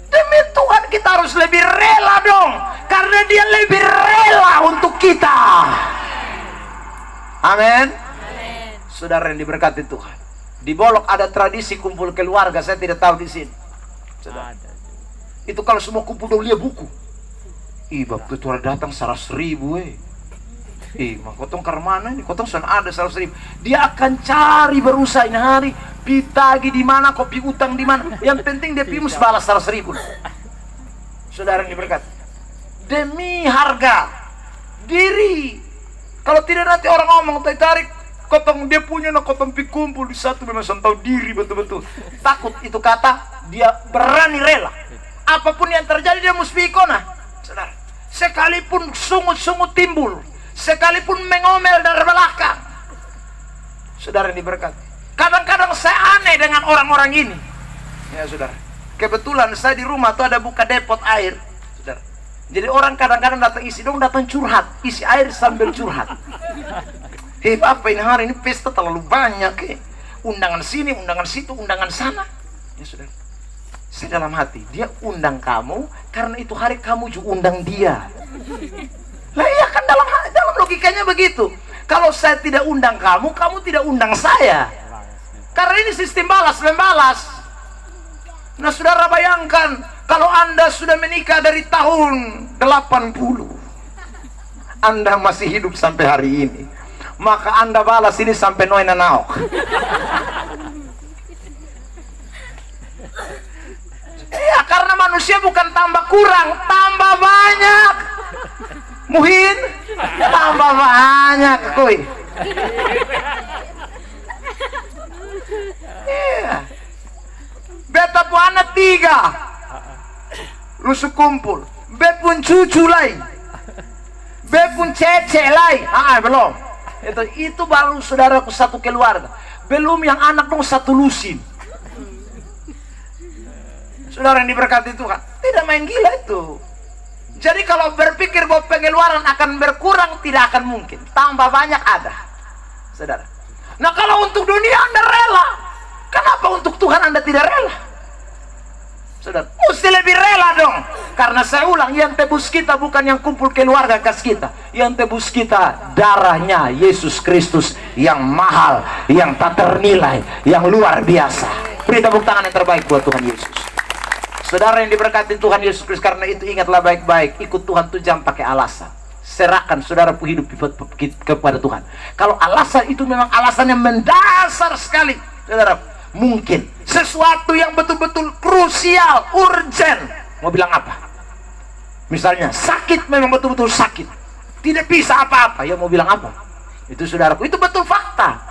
Demi Tuhan kita harus lebih rela dong, karena dia lebih rela untuk kita. Amin. Saudara yang diberkati Tuhan, di Bolok ada tradisi kumpul keluarga, saya tidak tahu di sini. Saudara, itu kalau semua kumpul dong lihat buku. Ih, bab ketua datang 100.000 mah kotong karmana ini, kotong sudah ada 100.000. Dia akan cari berusaha ini hari, pitagi di mana, kopi utang di mana. Yang penting dia pimus balas 100.000. Saudara yang diberkati, demi harga diri. Kalau tidak nanti orang ngomong tarik kotong dia punya, nak kotong pi kumpul di satu memang tahu diri betul-betul. Takut itu kata, dia berani rela. Apapun yang terjadi dia mesti ikona. Saudara, sekalipun sungut-sungut timbul, sekalipun mengomel dari belakang. Saudara yang diberkati, kadang-kadang saya aneh dengan orang-orang ini. Ya saudara, kebetulan saya di rumah tuh ada buka depot air, saudara. Jadi orang kadang-kadang datang isi dong, datang curhat, isi air sambil curhat. Apa ini hari ini pesta terlalu banyak undangan sini, undangan situ, undangan sana. Ya saudara, saya dalam hati, dia undang kamu karena itu hari kamu juga undang dia. Lah iya kan, dalam logikanya begitu. Kalau saya tidak undang kamu, kamu tidak undang saya. Karena ini sistem balas membalas. Nah saudara bayangkan, kalau Anda sudah menikah dari tahun 80, Anda masih hidup sampai hari ini, maka Anda balas ini sampai noena naok. Ya karena manusia bukan tambah kurang, tambah banyak. Muhin tambah banyak kuy. Iya. Beta pun anak 3 lusuk kumpul, be pun cucu lain, be pun cece lain. Belum. Itu baru saudaraku satu keluarga. Belum yang anak dong satu lusin. Saudara yang diberkati Tuhan, tidak main gila itu. Jadi kalau berpikir bahwa pengeluaran akan berkurang, tidak akan mungkin. Tambah banyak ada, saudara. Nah kalau untuk dunia Anda rela, kenapa untuk Tuhan Anda tidak rela? Saudara, mesti lebih rela dong. Karena saya ulang, yang tebus kita bukan yang kumpul keluarga kas kita. Yang tebus kita darahnya Yesus Kristus yang mahal, yang tak ternilai, yang luar biasa. Beri tepuk tangan yang terbaik buat Tuhan Yesus. Saudara yang diberkati Tuhan Yesus Kristus, karena itu ingatlah baik-baik, ikut Tuhan itu jangan pakai alasan. Serahkan saudara hidup kepada Tuhan. Kalau alasan itu memang alasan yang mendasar sekali, saudara, mungkin sesuatu yang betul-betul krusial, urgent, mau bilang apa? Misalnya sakit, memang betul-betul sakit, tidak bisa apa-apa, ya mau bilang apa? Itu saudaraku, itu betul fakta.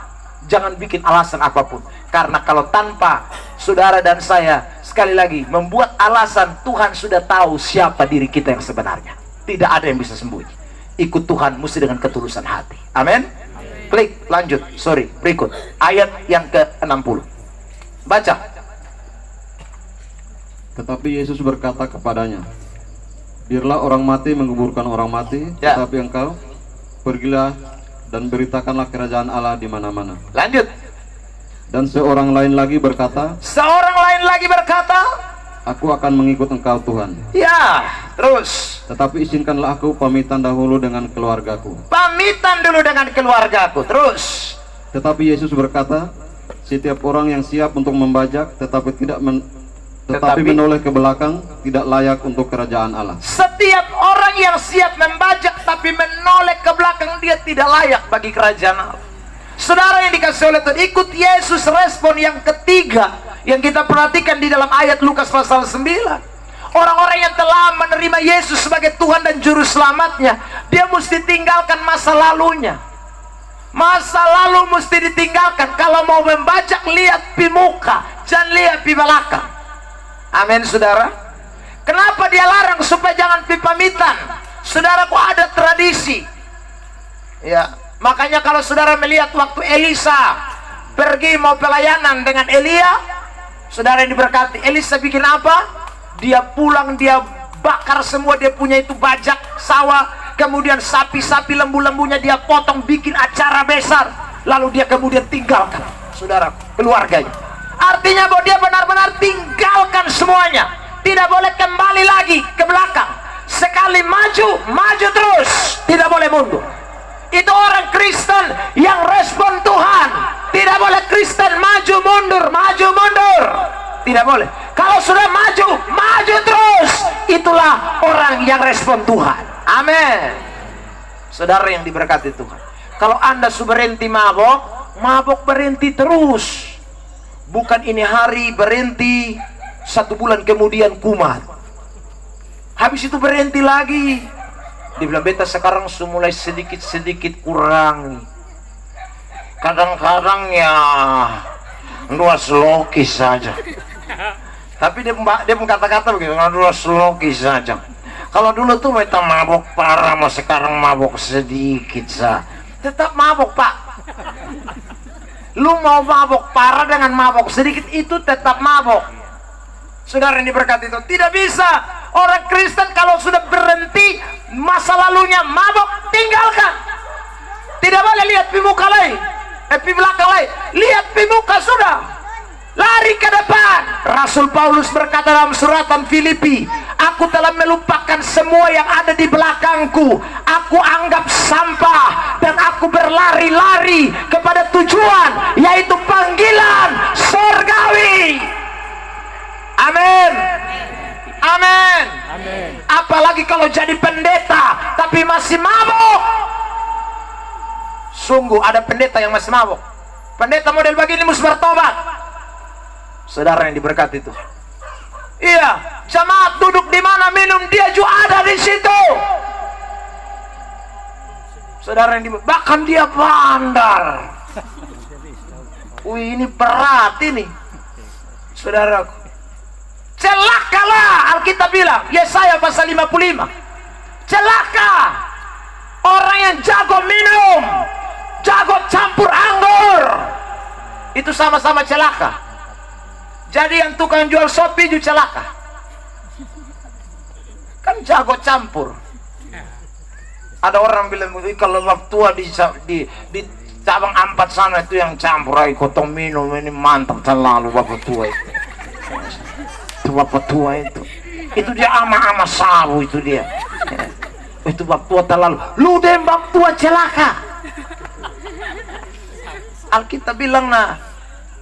Jangan bikin alasan apapun, karena kalau tanpa saudara dan saya, sekali lagi, membuat alasan, Tuhan sudah tahu siapa diri kita yang sebenarnya. Tidak ada yang bisa sembunyi. Ikut Tuhan mesti dengan ketulusan hati. Amin. Klik, lanjut, berikut ayat yang ke-60. Baca. Tetapi Yesus berkata kepadanya, biarlah orang mati menguburkan orang mati, tetapi engkau pergilah dan beritakanlah kerajaan Allah di mana-mana. Lanjut. Dan seorang lain lagi berkata, aku akan mengikut engkau Tuhan. Ya, terus. Tetapi izinkanlah aku pamitan dahulu dengan keluargaku. Terus. Tetapi Yesus berkata, setiap orang yang siap untuk membajak tetapi menoleh ke belakang tidak layak untuk kerajaan Allah. Setiap orang yang siap membajak tapi menoleh ke belakang, dia tidak layak bagi kerajaan Allah. Saudara yang dikasih oleh Tuhan, ikut Yesus. Respon yang ketiga yang kita perhatikan di dalam ayat Lukas pasal 9. Orang-orang yang telah menerima Yesus sebagai Tuhan dan Juru Selamatnya, dia mesti tinggalkan masa lalunya. Masa lalu mesti ditinggalkan. Kalau mau membajak, lihat pi muka, jangan lihat pi belakang. Amin, saudara. Kenapa dia larang? Supaya jangan pi pamitan. Saudaraku, ada tradisi. Ya, makanya kalau saudara melihat waktu Elisa pergi mau pelayanan dengan Elia, saudara yang diberkati, Elisa bikin apa? Dia pulang, dia bakar semua dia punya itu bajak sawah, kemudian sapi-sapi lembu-lembunya dia potong, bikin acara besar, lalu dia kemudian tinggalkan, saudara, keluarganya. Artinya bahwa dia benar-benar tinggalkan semuanya, tidak boleh kembali lagi ke belakang. Sekali maju, maju terus, tidak boleh mundur. Itu orang Kristen yang respon Tuhan. Tidak boleh Kristen maju mundur, maju mundur, tidak boleh. Kalau sudah maju, maju terus. Itulah orang yang respon Tuhan. Amin. Saudara yang diberkati Tuhan, kalau Anda sudah berhenti mabok, mabok berhenti terus. Bukan ini hari berhenti, 1 bulan kemudian kumat, habis itu berhenti lagi. Dibilang beta sekarang mulai sedikit-sedikit kurangi. Kadang-kadang ya 2 sloki saja. Tapi dia kata-kata begitu, 2 sloki saja. Kalau dulu tuh beta mabok parah, mau sekarang mabok sedikit saja. Tetap mabok, Pak. Lu mau mabok parah dengan mabok sedikit, itu tetap mabok. Saudara yang diberkati itu, tidak bisa. Orang Kristen kalau sudah berhenti masa lalunya mabok, tinggalkan. Tidak boleh lihat pi muka lain, pi belakang lain. Lihat pi muka sudah, lari ke depan. Rasul Paulus berkata dalam suratan Filipi, aku telah melupakan semua yang ada di belakangku, aku anggap sampah, dan aku berlari-lari kepada tujuan, yaitu panggilan surgawi. Amin. Amin. Apalagi kalau jadi pendeta tapi masih mabuk. Sungguh ada pendeta yang masih mabuk. Pendeta model begini mesti bertobat. Saudara yang diberkati itu. Iya, jemaat duduk di mana minum, dia juga ada di situ. Saudara yang bahkan dia bandar. Wih, ini berat ini. Saudaraku, celakalah, Alkitab bilang, Yesaya pasal 55, celaka orang yang jago minum, jago campur anggur. Itu sama-sama celaka. Jadi yang tukang jual sopi juga celaka, kan jago campur. Ada orang bilang, kalau tua di cabang 4 sana itu yang campur, kotong minum ini mantap terlalu. Bapak tua itu, bapak tua itu dia ama-ama sabu itu dia. Itu bapak tua terlalu. Lu deh bapak tua celaka. Alkitab bilang, nah,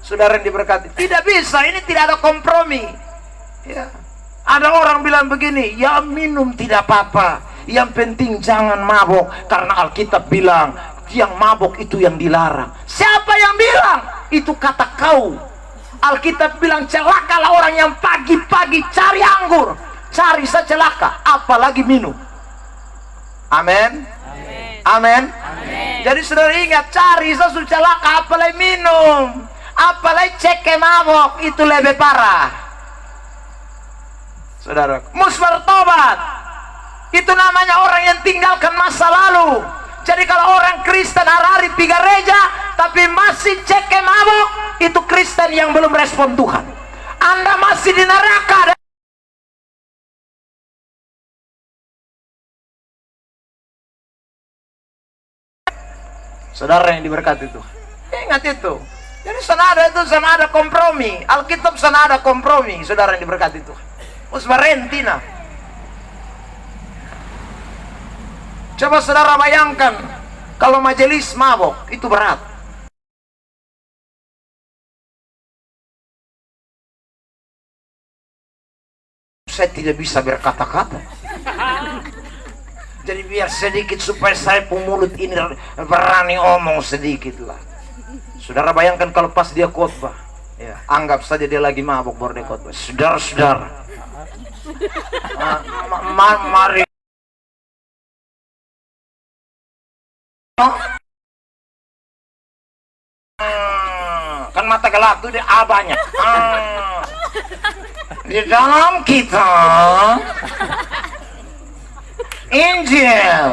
saudara yang diberkati, tidak bisa, ini tidak ada kompromi. Ya. Ada orang bilang begini, ya minum tidak apa-apa, yang penting jangan mabok, karena Alkitab bilang yang mabok itu yang dilarang. Siapa yang bilang? Itu kata kau. Alkitab bilang celakalah orang yang pagi-pagi cari anggur, cari secelaka, apalagi minum. Amin. Amin. Jadi saudara ingat, cari sesuatu celaka, apalagi minum, apalagi cek mabok, itu lebih parah. Saudara, mus bertobat. Itu namanya orang yang tinggalkan masa lalu. Jadi kalau orang Kristen hari-hari pi gereja tapi masih cek mabok, itu Kristen yang belum respon Tuhan. Anda masih di neraka. Saudara yang diberkati Tuhan, ingat itu. Jadi sana ada kompromi. Alkitab sana ada kompromi. Saudara yang diberkati Tuhan, mus berhentina. Coba saudara bayangkan kalau majelis mabok, itu berat. Saya tidak bisa berkata-kata. Jadi biar sedikit supaya saya pemulut ini berani omong sedikit lah. Saudara bayangkan kalau pas dia khotbah, ya, anggap saja dia lagi mabok baru dia khotbah. Saudara-saudara, mari. Kan mata gelap tuh dia A banyak. Di dalam kita Injil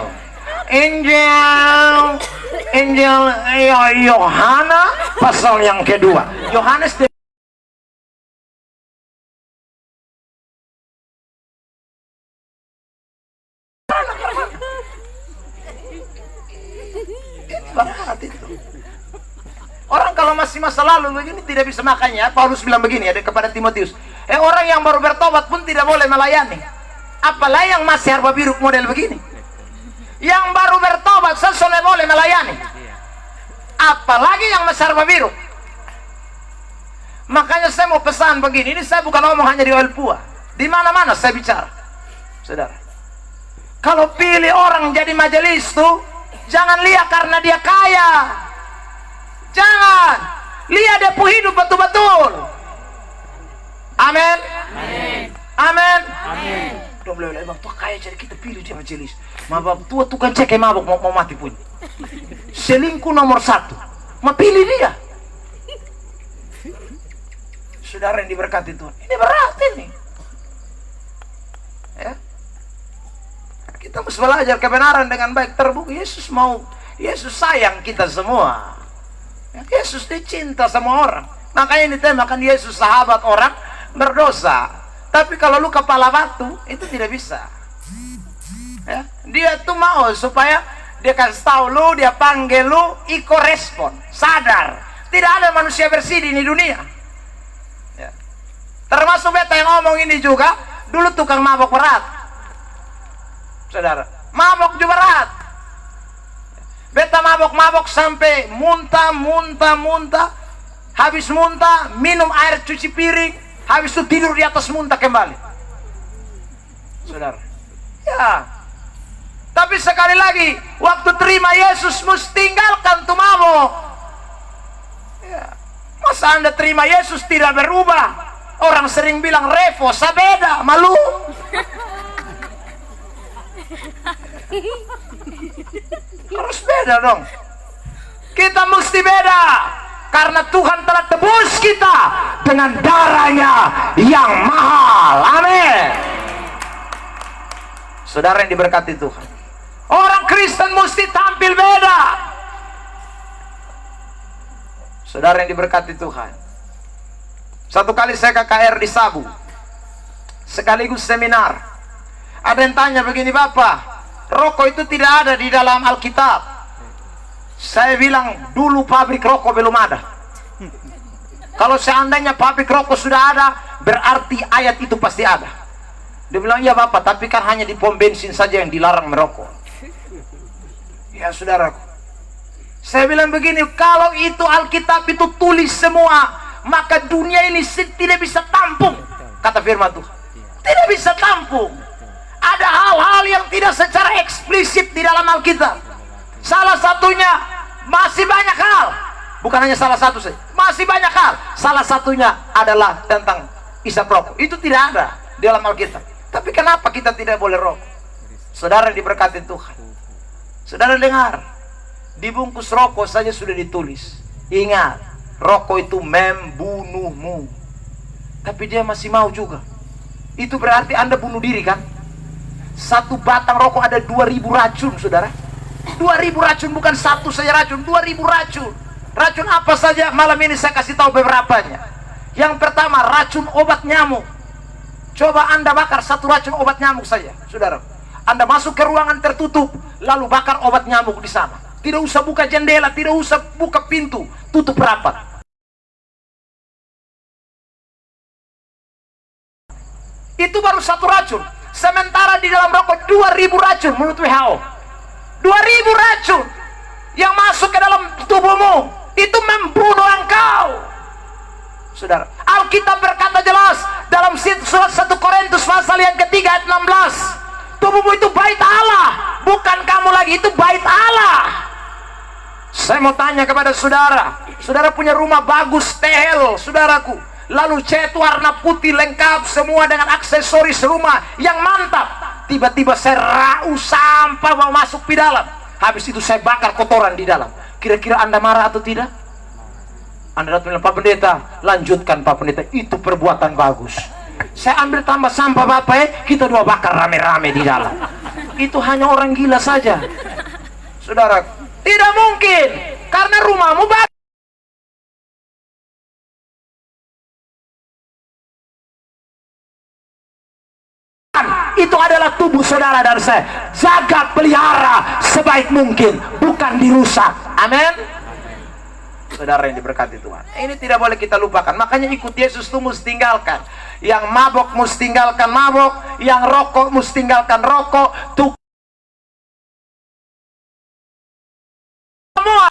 Yohanes pasal yang kedua. Yohanes berat itu. Orang kalau masih masa lalu begini tidak bisa, makanya Paulus bilang begini ada kepada Timotius, orang yang baru bertobat pun tidak boleh melayani, apalagi yang masih harba biru model begini. Yang baru bertobat sesuai boleh melayani, apalagi yang masih harba biru. Makanya saya mau pesan begini, ini saya bukan ngomong hanya di Oilpua, di mana-mana saya bicara, saudara. Kalau pilih orang jadi majelis tuh, jangan lihat karena dia kaya. Jangan lihat dia hidup betul-betul. Amin. Amin. Dong boleh emang tuh kaya jadi kita pilih dia majelis. Mabuk tua tukang cek mabuk mau mati pun. Selingkuh nomor 1. Mau pilih dia. Saudara yang diberkati Tuhan. Ini berat ini. Ya. Kita harus belajar kebenaran dengan baik. Terbukti Yesus sayang kita semua. Yesus dicinta sama orang. Makanya ditembakkan Yesus sahabat orang berdosa. Tapi kalau lu kepala batu, itu tidak bisa. Ya, dia tuh mau supaya dia kasih tahu lu, dia panggil lu, iko respon, sadar. Tidak ada manusia bersih di dunia. Ya. Termasuk beta yang ngomong ini juga, dulu tukang mabok berat. Saudara, mabok juga berat. Beta mabok sampai muntah. Habis muntah, minum air cuci piring. Habis itu tidur di atas muntah kembali. Saudara. Ya. Tapi sekali lagi, waktu terima Yesus mesti tinggalkan tuh mabok. Ya. Masa Anda terima Yesus tidak berubah? Orang sering bilang revo, sabeda, malu. Harus beda dong. Kita mesti beda. Karena Tuhan telah tebus kita dengan darahnya yang mahal. Amin. Saudara yang diberkati Tuhan, orang Kristen mesti tampil beda. Saudara yang diberkati Tuhan, satu kali saya KKR di Sabu, sekaligus seminar. Ada yang tanya begini, Bapak, rokok itu tidak ada di dalam Alkitab. Saya bilang, dulu pabrik rokok belum ada. Kalau seandainya pabrik rokok sudah ada, berarti ayat itu pasti ada. Dia bilang, iya Bapak, tapi kan hanya di pom bensin saja yang dilarang merokok. Ya saudaraku, saya bilang begini, kalau itu Alkitab itu tulis semua, maka dunia ini tidak bisa tampung. Kata firman Tuhan, tidak bisa tampung. Ada hal-hal yang tidak secara eksplisit di dalam Alkitab. Salah satunya, masih banyak hal. Bukan hanya salah satu saja, masih banyak hal. Salah satunya adalah tentang isap rokok. Itu tidak ada di dalam Alkitab. Tapi kenapa kita tidak boleh rokok? Saudara yang diberkati Tuhan, saudara dengar, di bungkus rokok saja sudah ditulis, ingat, rokok itu membunuhmu. Tapi dia masih mau juga. Itu berarti Anda bunuh diri kan? Satu batang rokok ada 2000 racun, saudara. 2000 racun, bukan satu saja racun, 2000 racun. Racun apa saja? Malam ini saya kasih tahu beberapanya. Yang pertama, racun obat nyamuk. Coba Anda bakar satu racun obat nyamuk saja, saudara. Anda masuk ke ruangan tertutup, lalu bakar obat nyamuk di sana. Tidak usah buka jendela, tidak usah buka pintu, tutup rapat. Itu baru satu racun. Sementara di dalam rokok 2000 racun menurut WHO. 2000 racun yang masuk ke dalam tubuhmu, itu membunuh engkau. Saudara, Alkitab berkata jelas dalam surat 1 Korintus pasal yang ketiga ayat 16, tubuhmu itu bait Allah, bukan kamu lagi, itu bait Allah. Saya mau tanya kepada saudara, saudara punya rumah bagus, tehel, saudaraku, lalu cat warna putih lengkap semua dengan aksesoris rumah yang mantap. Tiba-tiba saya rau sampah mau masuk di dalam. Habis itu saya bakar kotoran di dalam. Kira-kira Anda marah atau tidak? Anda datang bilang, Pak Pendeta, lanjutkan Pak Pendeta, itu perbuatan bagus. Saya ambil tambah sampah Bapak, kita dua bakar rame-rame di dalam. Itu hanya orang gila saja. Saudara, tidak mungkin, karena rumahmu bakar. Itu adalah tubuh saudara dan saya. Jaga, pelihara sebaik mungkin, bukan dirusak. Amin. Saudara yang diberkati Tuhan, ini tidak boleh kita lupakan. Makanya ikut Yesus itu mesti tinggalkan. Yang mabok mesti tinggalkan mabok, yang rokok mesti tinggalkan rokok. Tuh semua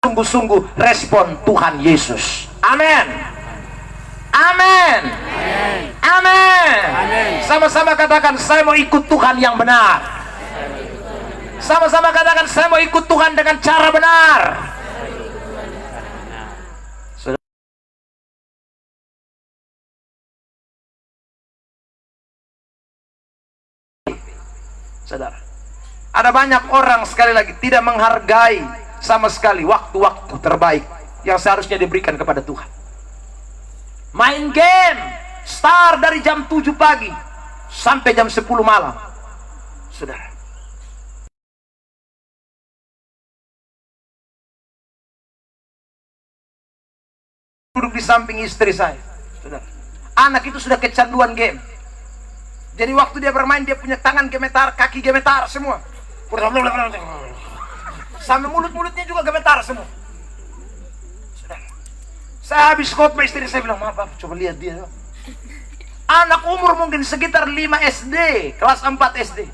sungguh-sungguh respon Tuhan Yesus. Amin. Amin. Amin. Sama-sama katakan, saya mau ikut Tuhan yang benar. Sama-sama katakan, saya mau ikut Tuhan dengan cara benar. Saudara, ada banyak orang sekali lagi tidak menghargai sama sekali waktu-waktu terbaik yang seharusnya diberikan kepada Tuhan. Main game start dari jam 7 pagi sampai jam 10 malam. Saudara, duduk di samping istri saya. Saudara, anak itu sudah kecanduan game. Jadi waktu dia bermain, dia punya tangan gemetar, kaki gemetar semua. Sampai mulut-mulutnya juga gemetar semua. Saya habis khotbah, istri saya bilang, maaf, coba lihat dia. Anak umur mungkin sekitar 5 SD, kelas 4 SD.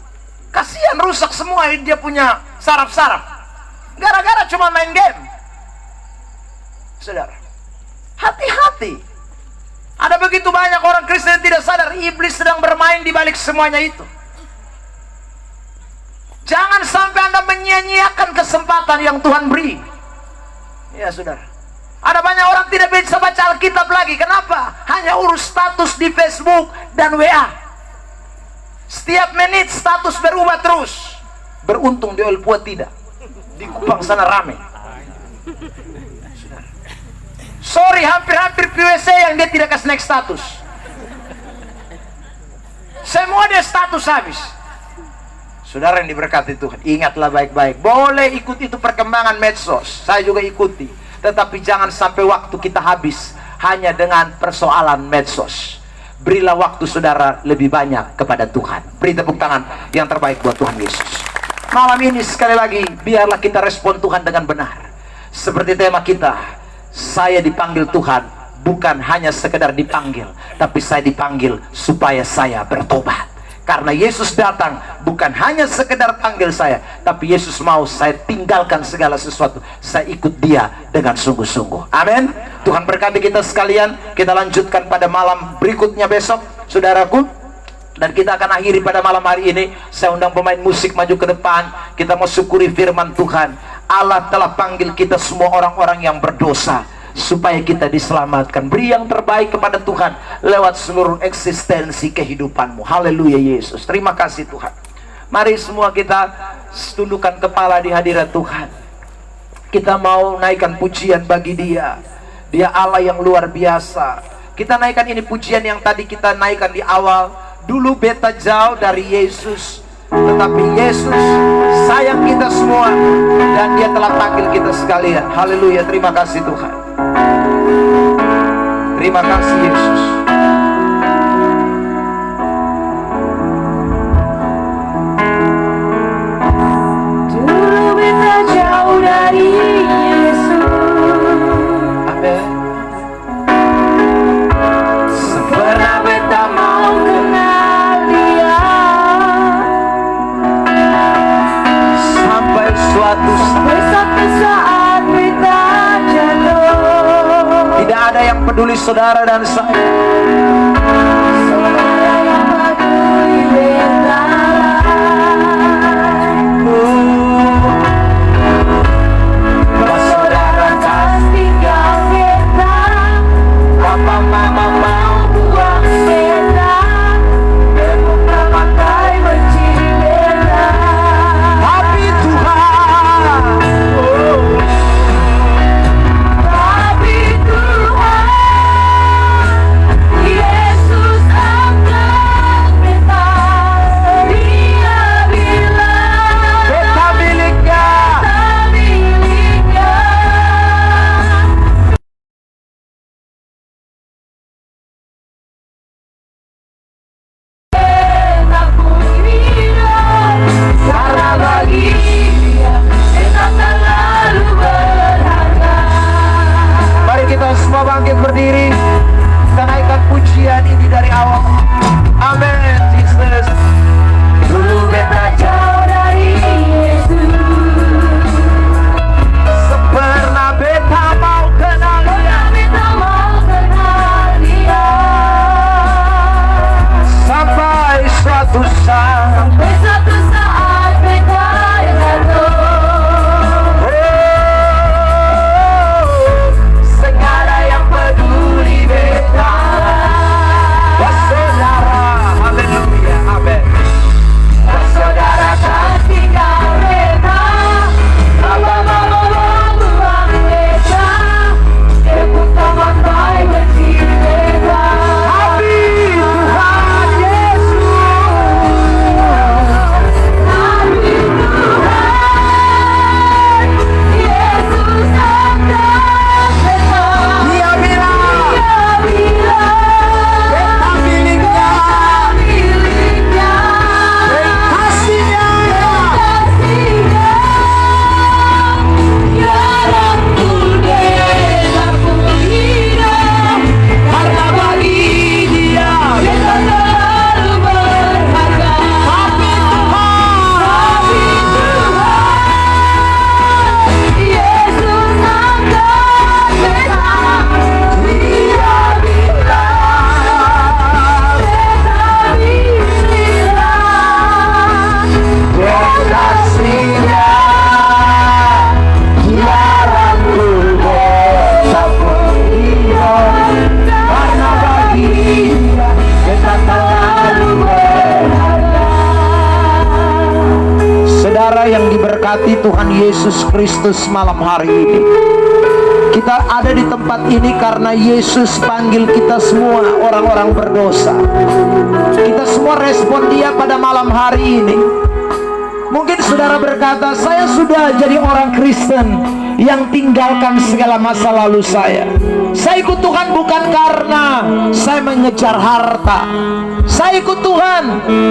Kasihan, rusak semua dia punya saraf-saraf. Gara-gara cuma main game. Saudara, hati-hati. Ada begitu banyak orang Kristen yang tidak sadar iblis sedang bermain di balik semuanya itu. Jangan sampai Anda menyia-nyiakan kesempatan yang Tuhan beri. Ya saudara, ada banyak orang tidak bisa baca Alkitab lagi. Kenapa? Hanya urus status di Facebook dan WA. Setiap menit status berubah terus. Beruntung di Olpua tidak. Di Kupang sana rame. Sorry, hampir-hampir PWC yang dia tidak kasih naik status. Semua dia status habis. Saudara yang diberkati Tuhan, ingatlah baik-baik. Boleh ikut itu perkembangan medsos, saya juga ikuti. Tetapi jangan sampai waktu kita habis hanya dengan persoalan medsos. Berilah waktu saudara lebih banyak kepada Tuhan. Beri tepuk tangan yang terbaik buat Tuhan Yesus. Malam ini sekali lagi, biarlah kita respon Tuhan dengan benar. Seperti tema kita, saya dipanggil Tuhan bukan hanya sekedar dipanggil, tapi saya dipanggil supaya saya bertobat. Karena Yesus datang bukan hanya sekedar panggil saya, tapi Yesus mau saya tinggalkan segala sesuatu, saya ikut dia dengan sungguh-sungguh. Amin. Tuhan berkati kita sekalian. Kita lanjutkan pada malam berikutnya besok, saudaraku. Dan kita akan akhiri pada malam hari ini. Saya undang pemain musik maju ke depan. Kita mau syukuri firman Tuhan. Allah telah panggil kita semua orang-orang yang berdosa supaya kita diselamatkan. Beri yang terbaik kepada Tuhan lewat seluruh eksistensi kehidupanmu. Haleluya Yesus. Terima kasih Tuhan. Mari semua kita tundukkan kepala di hadirat Tuhan. Kita mau naikkan pujian bagi dia. Dia Allah yang luar biasa. Kita naikkan ini pujian yang tadi kita naikkan di awal. Dulu beta jauh dari Yesus, tetapi Yesus sayang kita semua dan dia telah panggil kita sekalian. Haleluya. Terima kasih Tuhan. Terima kasih Yesus. Dulu beta jauh dari Yesus. Amin. Pernah beta mau kenal dia. Sampai suatu Saat beta jatuh. tidak ada yang peduli saudara dan saya. Saudara yang peduli beta. Saudara tas tinggal beta. Papa mama mau buang beta. Bermuka pakai benci beta. Tapi Tuhan saudara yang diberkati Tuhan Yesus Kristus malam hari ini. Kita ada di tempat ini karena Yesus panggil kita semua orang-orang berdosa. Kita semua respon Dia pada malam hari ini. Mungkin saudara berkata, saya sudah jadi orang Kristen yang tinggalkan segala masa lalu saya. Saya ikut Tuhan bukan karena saya mengejar harta. Saya ikut Tuhan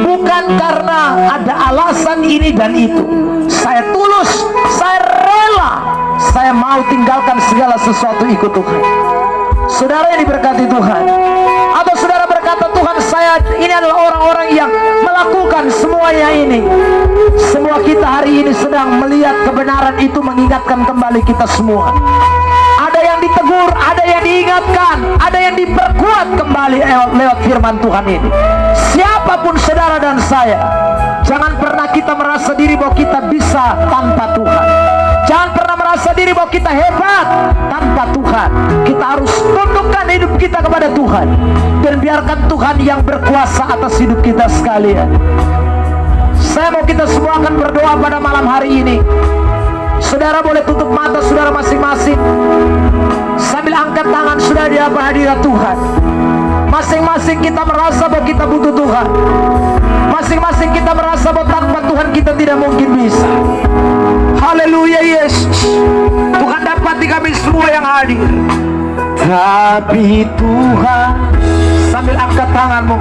bukan karena ada alasan ini dan itu. Saya tulus, saya rela, saya mau tinggalkan segala sesuatu ikut Tuhan. Saudara yang diberkati Tuhan, atau saudara berkata, Tuhan, saya ini adalah orang-orang yang melakukan semuanya ini. Semua kita hari ini sedang melihat kebenaran itu, mengingatkan kembali kita semua. Ada yang ditegur, ada yang diingatkan, ada yang diperkuat kembali lewat firman Tuhan ini. Siapapun saudara dan saya, jangan pernah kita merasa diri bahwa kita bisa tanpa Tuhan. Jangan pernah merasa diri bahwa kita hebat tanpa Tuhan. Kita harus tundukkan hidup kita kepada Tuhan, dan biarkan Tuhan yang berkuasa atas hidup kita sekalian. Saya mau kita semua akan berdoa pada malam hari ini. Saudara boleh tutup mata saudara masing-masing, sambil angkat tangan saudara di hadirat Tuhan. Masing-masing kita merasa bahwa kita butuh Tuhan. Masing-masing kita merasa bahwa tanpa Tuhan kita tidak mungkin bisa. Haleluya Yesus. Tuhan dapati kami semua yang hadir. Tapi Tuhan, sambil angkat tanganmu,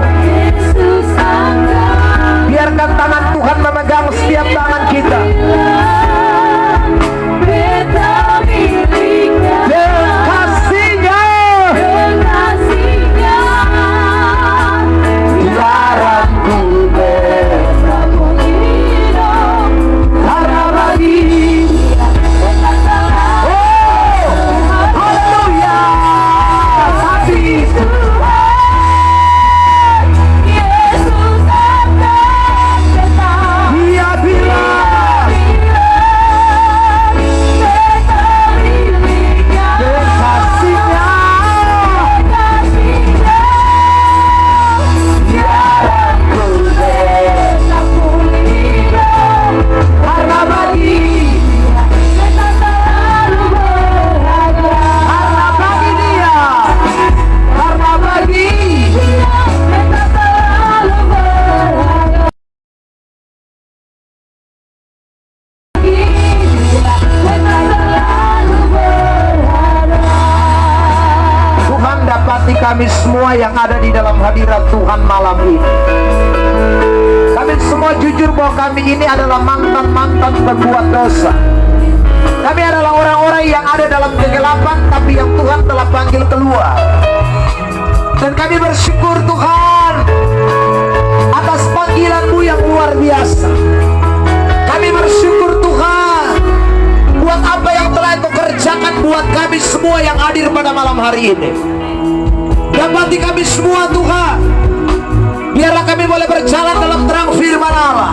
biarkan tangan Tuhan memegang setiap tangan kita. Kami semua yang ada di dalam hadirat Tuhan malam ini, kami semua jujur bahwa kami ini adalah mantan-mantan pembuat dosa. Kami adalah orang-orang yang ada dalam kegelapan, tapi yang Tuhan telah panggil keluar. Dan kami bersyukur Tuhan atas panggilan-Mu yang luar biasa. Kami bersyukur Tuhan buat apa yang telah Engkau kerjakan buat kami semua yang hadir pada malam hari ini. Dapati kami semua Tuhan, biarlah kami boleh berjalan dalam terang firman Allah.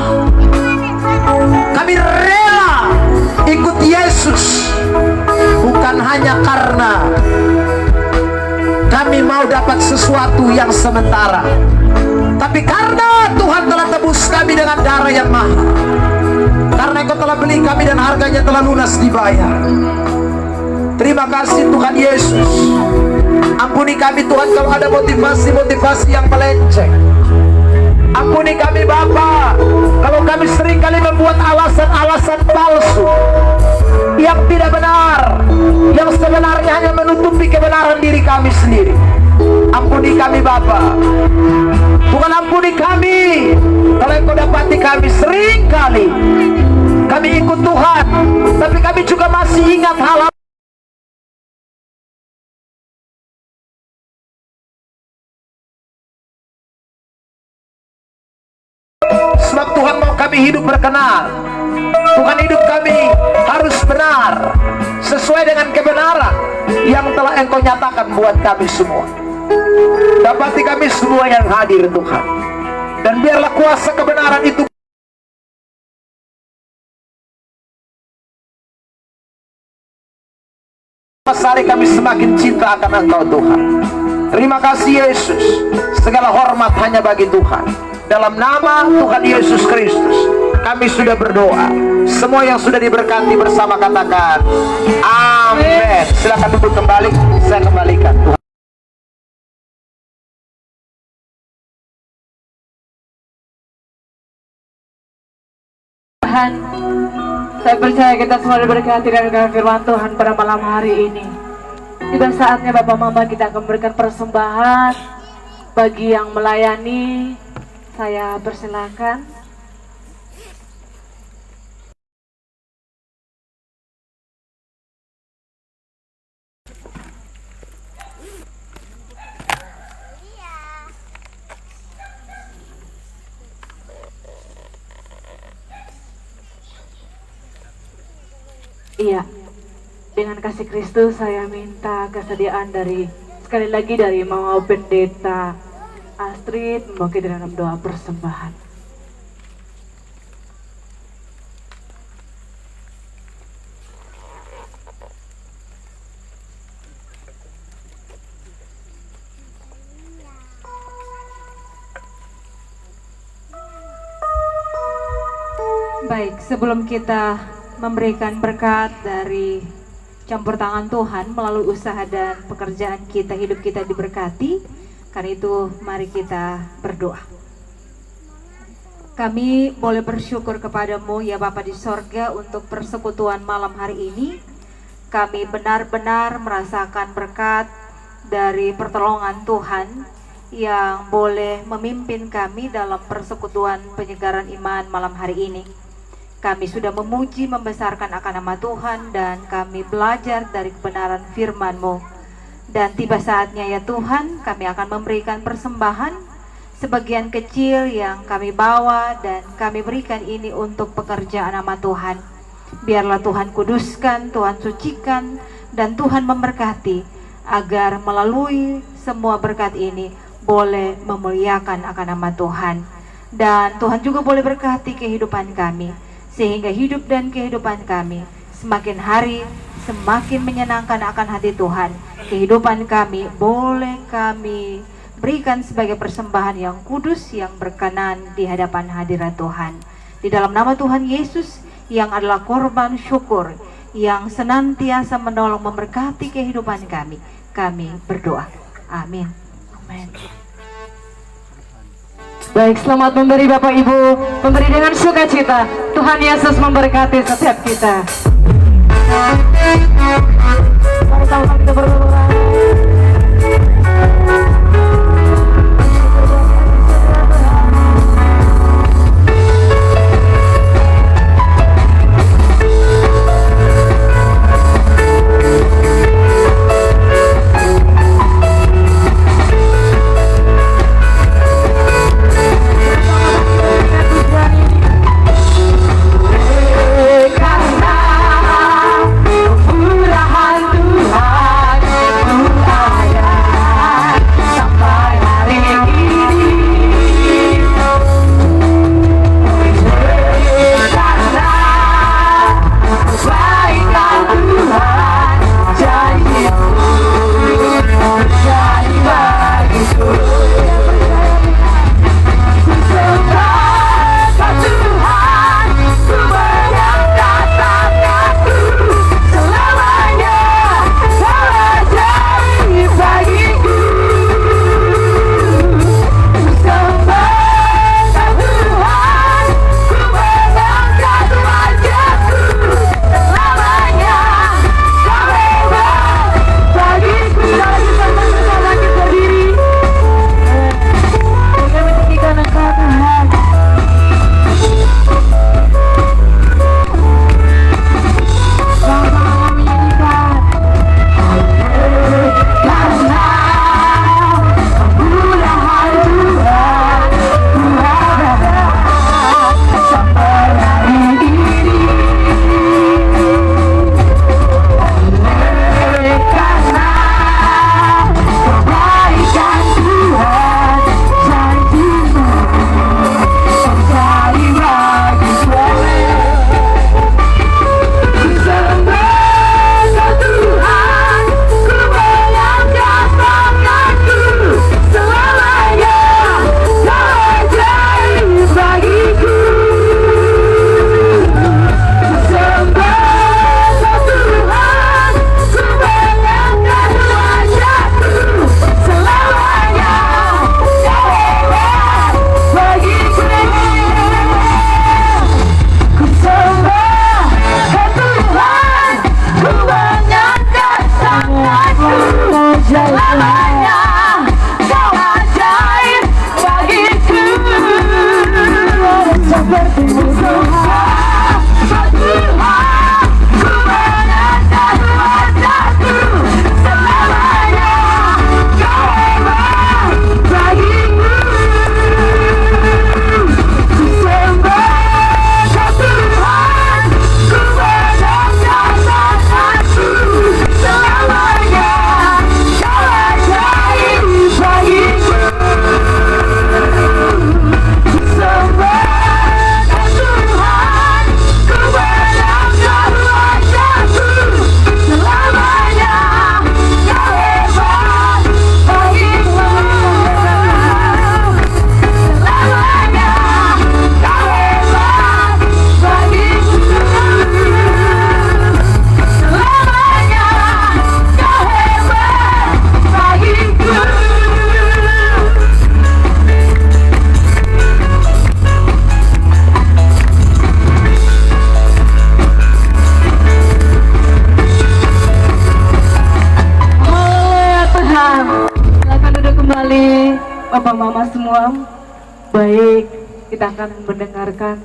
Kami rela ikut Yesus, bukan hanya karena kami mau dapat sesuatu yang sementara, tapi karena Tuhan telah tebus kami dengan darah yang mahal. Karena Engkau telah beli kami dan harganya telah lunas dibayar. Terima kasih Tuhan Yesus. Ampuni kami Tuhan kalau ada motivasi-motivasi yang melenceng. Ampuni kami Bapa kalau kami seringkali membuat alasan-alasan palsu yang tidak benar, yang sebenarnya hanya menutupi kebenaran diri kami sendiri. Ampuni kami Bapa. Tuhan ampuni kami kalau Engkau dapati kami seringkali kami ikut Tuhan, tapi kami juga masih ingat hal sebab Tuhan mau kami hidup berkenan. Tuhan, hidup kami harus benar sesuai dengan kebenaran yang telah Engkau nyatakan buat kami semua. Dapati kami semua yang hadir Tuhan, dan biarlah kuasa kebenaran itu Sari kami semakin cinta akan Engkau Tuhan. Terima kasih Yesus. Segala hormat hanya bagi Tuhan. Dalam nama Tuhan Yesus Kristus kami sudah berdoa. Semua yang sudah diberkati bersama katakan amin. Silakan duduk kembali, saya kembalikan. Tuhan, saya percaya kita semua diberkati dengan firman Tuhan pada malam hari ini. Tiba saatnya Bapak Mama kita akan memberikan persembahan bagi yang melayani. Saya persilakan. Iya, dengan kasih Kristus saya minta kesediaan sekali lagi dari Mama Pendeta Astrid mewakili dalam doa persembahan. Baik, sebelum kita memberikan berkat dari campur tangan Tuhan melalui usaha dan pekerjaan kita, hidup kita diberkati. Karena itu mari kita berdoa. Kami boleh bersyukur kepadamu ya Bapa di sorga untuk persekutuan malam hari ini. Kami benar-benar merasakan berkat dari pertolongan Tuhan yang boleh memimpin kami dalam persekutuan penyegaran iman malam hari ini. Kami sudah memuji, membesarkan akan nama Tuhan, dan kami belajar dari kebenaran firman-Mu. Dan tiba saatnya ya Tuhan, kami akan memberikan persembahan, sebagian kecil yang kami bawa, dan kami berikan ini untuk pekerjaan nama Tuhan. Biarlah Tuhan kuduskan, Tuhan sucikan, dan Tuhan memberkati, agar melalui semua berkat ini, boleh memuliakan akan nama Tuhan. Dan Tuhan juga boleh berkati kehidupan kami, sehingga hidup dan kehidupan kami semakin hari semakin menyenangkan akan hati Tuhan. Kehidupan kami boleh kami berikan sebagai persembahan yang kudus, yang berkenan di hadapan hadirat Tuhan. Di dalam nama Tuhan Yesus yang adalah korban syukur, yang senantiasa menolong memberkati kehidupan kami berdoa. Amin. Amin. Baik, selamat memberi Bapak Ibu, memberi dengan sukacita. Tuhan Yesus memberkati setiap kita. Mari sama-sama kita berdoa. Karena kemurahan Tuhan Shalom. Baik, kita akan mendengarkan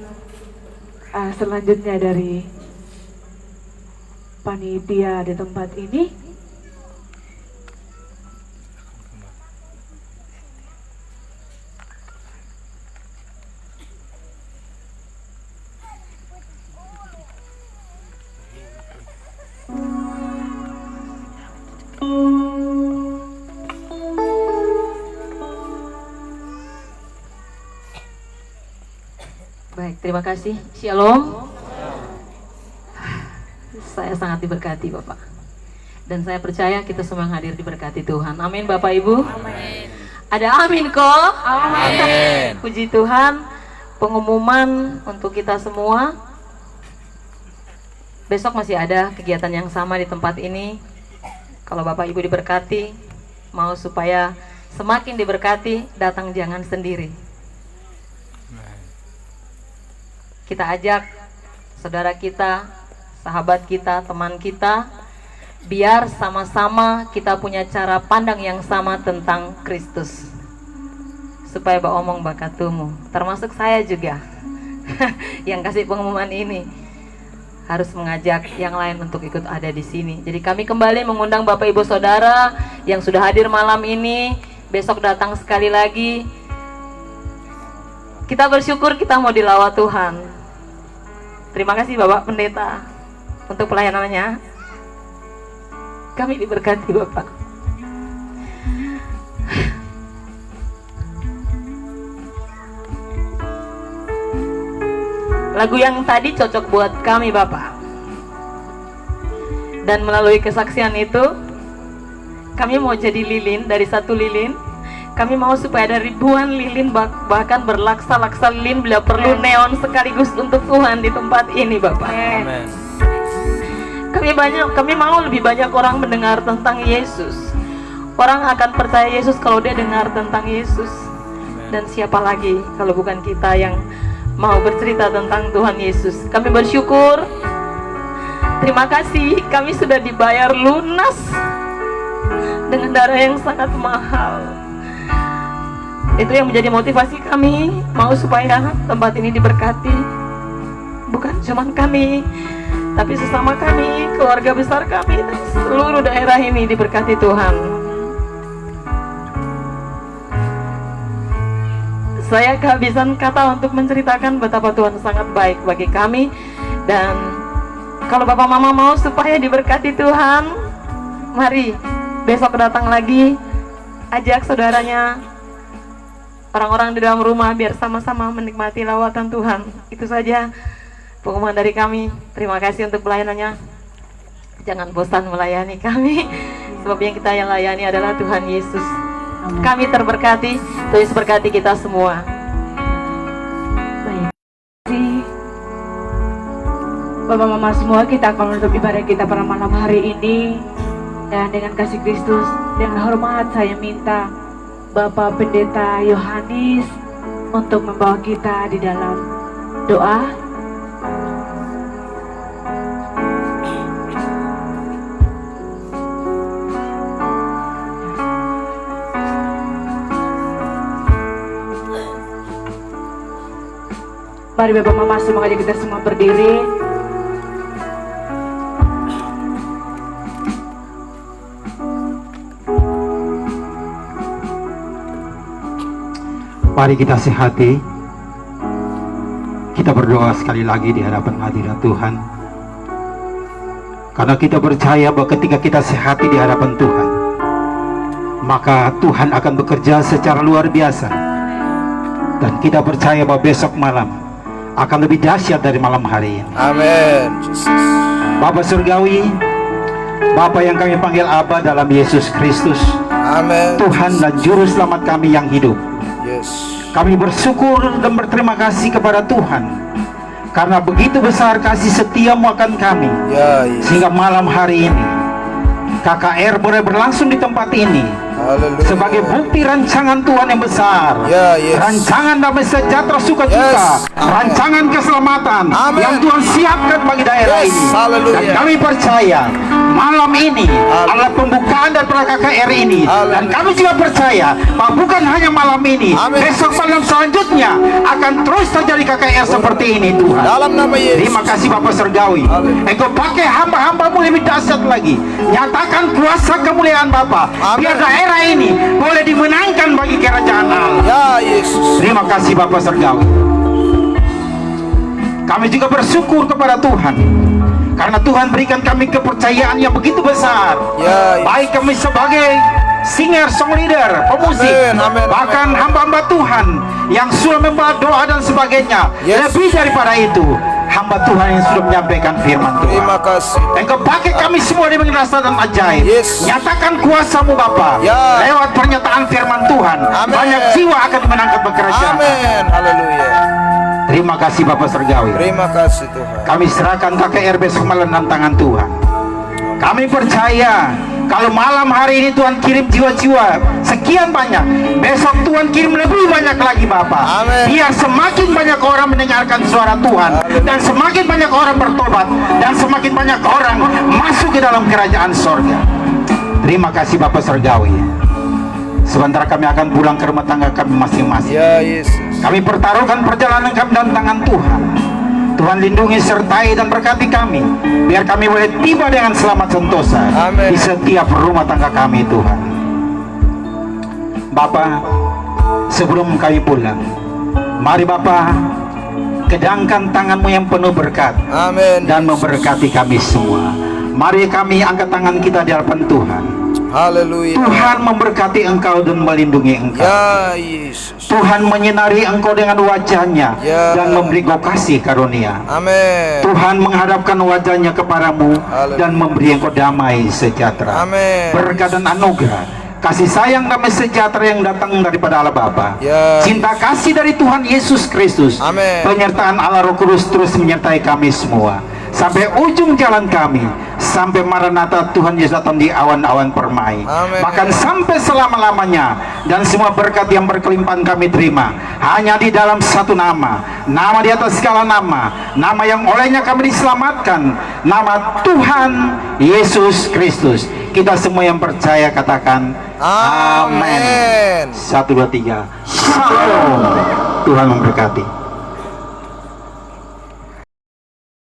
selanjutnya dari panitia di tempat ini. Baik, terima kasih. Shalom. Saya sangat diberkati Bapak. Dan saya percaya kita semua yang hadir diberkati Tuhan. Amin Bapak Ibu. Amin. Ada amin kok. Amin. Puji Tuhan. Pengumuman untuk kita semua. Besok masih ada kegiatan yang sama di tempat ini. Kalau Bapak Ibu diberkati, mau supaya semakin diberkati, datang jangan sendiri. Kita ajak saudara kita, sahabat kita, teman kita, biar sama-sama kita punya cara pandang yang sama tentang Kristus, supaya omong bakatumu, termasuk saya juga yang kasih pengumuman ini, harus mengajak yang lain untuk ikut ada di sini. Jadi kami kembali mengundang Bapak Ibu Saudara yang sudah hadir malam ini, besok datang sekali lagi. Kita bersyukur kita mau dilawat Tuhan. Terima kasih Bapak Pendeta untuk pelayanannya. Kami diberkati Bapak. Lagu yang tadi cocok buat kami Bapak. Dan melalui kesaksian itu, kami mau jadi lilin, dari satu lilin kami mau supaya ada ribuan lilin, bahkan berlaksa-laksa lilin bila perlu neon sekaligus untuk Tuhan di tempat ini Bapak. Amen. Kami mau lebih banyak orang mendengar tentang Yesus. Orang akan percaya Yesus kalau dia dengar tentang Yesus. Dan siapa lagi kalau bukan kita yang mau bercerita tentang Tuhan Yesus. Kami bersyukur. Terima kasih, kami sudah dibayar lunas dengan darah yang sangat mahal. Itu yang menjadi motivasi kami, mau supaya tempat ini diberkati. Bukan cuma kami, tapi sesama kami, keluarga besar kami, dan seluruh daerah ini diberkati Tuhan. Saya kehabisan kata untuk menceritakan betapa Tuhan sangat baik bagi kami. Dan kalau Bapak Mama mau supaya diberkati Tuhan, mari besok datang lagi, ajak saudaranya, orang-orang di dalam rumah, biar sama-sama menikmati lawatan Tuhan. Itu saja pengumuman dari kami. Terima kasih untuk pelayanannya. Jangan bosan melayani kami, sebab yang kita yang layani adalah Tuhan Yesus. Kami terberkati, Tuhan berkati kita semua. Baik. Terima kasih Bapak Mama semua. Kita akan menutup ibadah kita pada malam hari ini. Dan dengan kasih Kristus, dengan hormat saya minta Bapak Pendeta Yohanes untuk membawa kita di dalam doa. Mari Bapak Mama semoga kita semua berdiri. Mari kita sehati, kita berdoa sekali lagi di hadapan hadirat Tuhan. Karena kita percaya bahwa ketika kita sehati di hadapan Tuhan, maka Tuhan akan bekerja secara luar biasa. Dan kita percaya bahwa besok malam akan lebih dahsyat dari malam hari ini. Amin. Bapa Surgawi, Bapa yang kami panggil Aba dalam Yesus Kristus, Amin. Tuhan dan Juru Selamat kami yang hidup. Yes. Kami bersyukur dan berterima kasih kepada Tuhan karena begitu besar kasih setiamu akan kami. Ya, yes. Sehingga malam hari ini KKR boleh berlangsung di tempat ini. Haleluya. sebagai bukti rancangan Tuhan yang besar. Ya, yes. Rancangan damai sejahtera sukacita, Yes. Amen. rancangan keselamatan Amen. yang Tuhan siapkan bagi daerah Yes. ini. Haleluya. Dan kami percaya malam ini adalah pembukaan dan KKR ini. Haleluya. Dan kami juga percaya bahwa bukan hanya malam ini, Amin. besok malam selanjutnya akan terus terjadi KKR seperti ini, Tuhan. Dalam nama Yesus. Terima kasih Bapak Surgawi. Haleluya. Engkau pakai hamba-hambamu lebih dahsyat lagi. Nyatakan kuasa kemuliaan Bapa. Amin. Biar daerah ini boleh dimenangkan bagi kerajaan Allah. Ya, Yesus. Terima kasih Bapak Surgawi. Kami juga bersyukur kepada Tuhan, karena Tuhan berikan kami kepercayaan yang begitu besar. Ya, Baik kami sebagai singer, song leader, pemusik, Amin, amin, bahkan amin. hamba-hamba Tuhan yang sudah membawa doa dan sebagainya. Yes. Lebih daripada itu, hamba Tuhan yang sudah menyampaikan firman Tuhan. Terima kasih. Engkau pakai kami semua dengan rasa dan ajaib. Yes. Nyatakan kuasa-Mu Bapa. Ya. Lewat pernyataan firman Tuhan, Amin. banyak jiwa akan dimenangkan bekerjaan. Amin. Haleluya. Terima kasih Bapak Surgawi. Terima kasih Tuhan. Kami serahkan KKR besok malam dalam tangan Tuhan. Kami percaya kalau malam hari ini Tuhan kirim jiwa-jiwa sekian banyak, besok Tuhan kirim lebih banyak lagi Bapak. Amin. Biar semakin banyak orang mendengarkan suara Tuhan, dan semakin banyak orang bertobat, dan semakin banyak orang masuk ke dalam kerajaan sorga. Terima kasih Bapak Surgawi. Sebentar kami akan pulang ke rumah tangga kami masing-masing. Ya, Yesus. Kami pertaruhkan perjalanan kami dalam tangan Tuhan. Tuhan lindungi, sertai, dan berkati kami, biar kami boleh tiba dengan selamat sentosa Amin. di setiap rumah tangga kami, Tuhan. Bapa, sebelum kami pulang, mari Bapa kedangkan tangan-Mu yang penuh berkat Amin. dan memberkati kami semua. Mari kami angkat tangan kita di hadapan Tuhan. Haleluya. Tuhan memberkati engkau dan melindungi engkau. Ya, Yesus. Tuhan menyinari engkau dengan wajahnya Ya. dan memberi engkau kasih karunia. Amin. Tuhan menghadapkan wajahnya kepadamu Haleluya. dan memberi engkau damai sejahtera. Amin. Berkat dan anugerah, kasih sayang damai sejahtera yang datang daripada Allah Bapa. Ya. Cinta kasih dari Tuhan Yesus Kristus. Amin. Penyertaan Allah Roh Kudus terus menyertai kami semua. Sampai ujung jalan kami, sampai Maranatha Tuhan Yesus datang di awan-awan permai. Amin. Bahkan sampai selama-lamanya, dan semua berkat yang berkelimpahan kami terima hanya di dalam satu nama, nama di atas segala nama, nama yang olehnya kami diselamatkan, nama Tuhan Yesus Kristus. Kita semua yang percaya katakan Amin. 1, 2, 3 Shalom. Tuhan memberkati.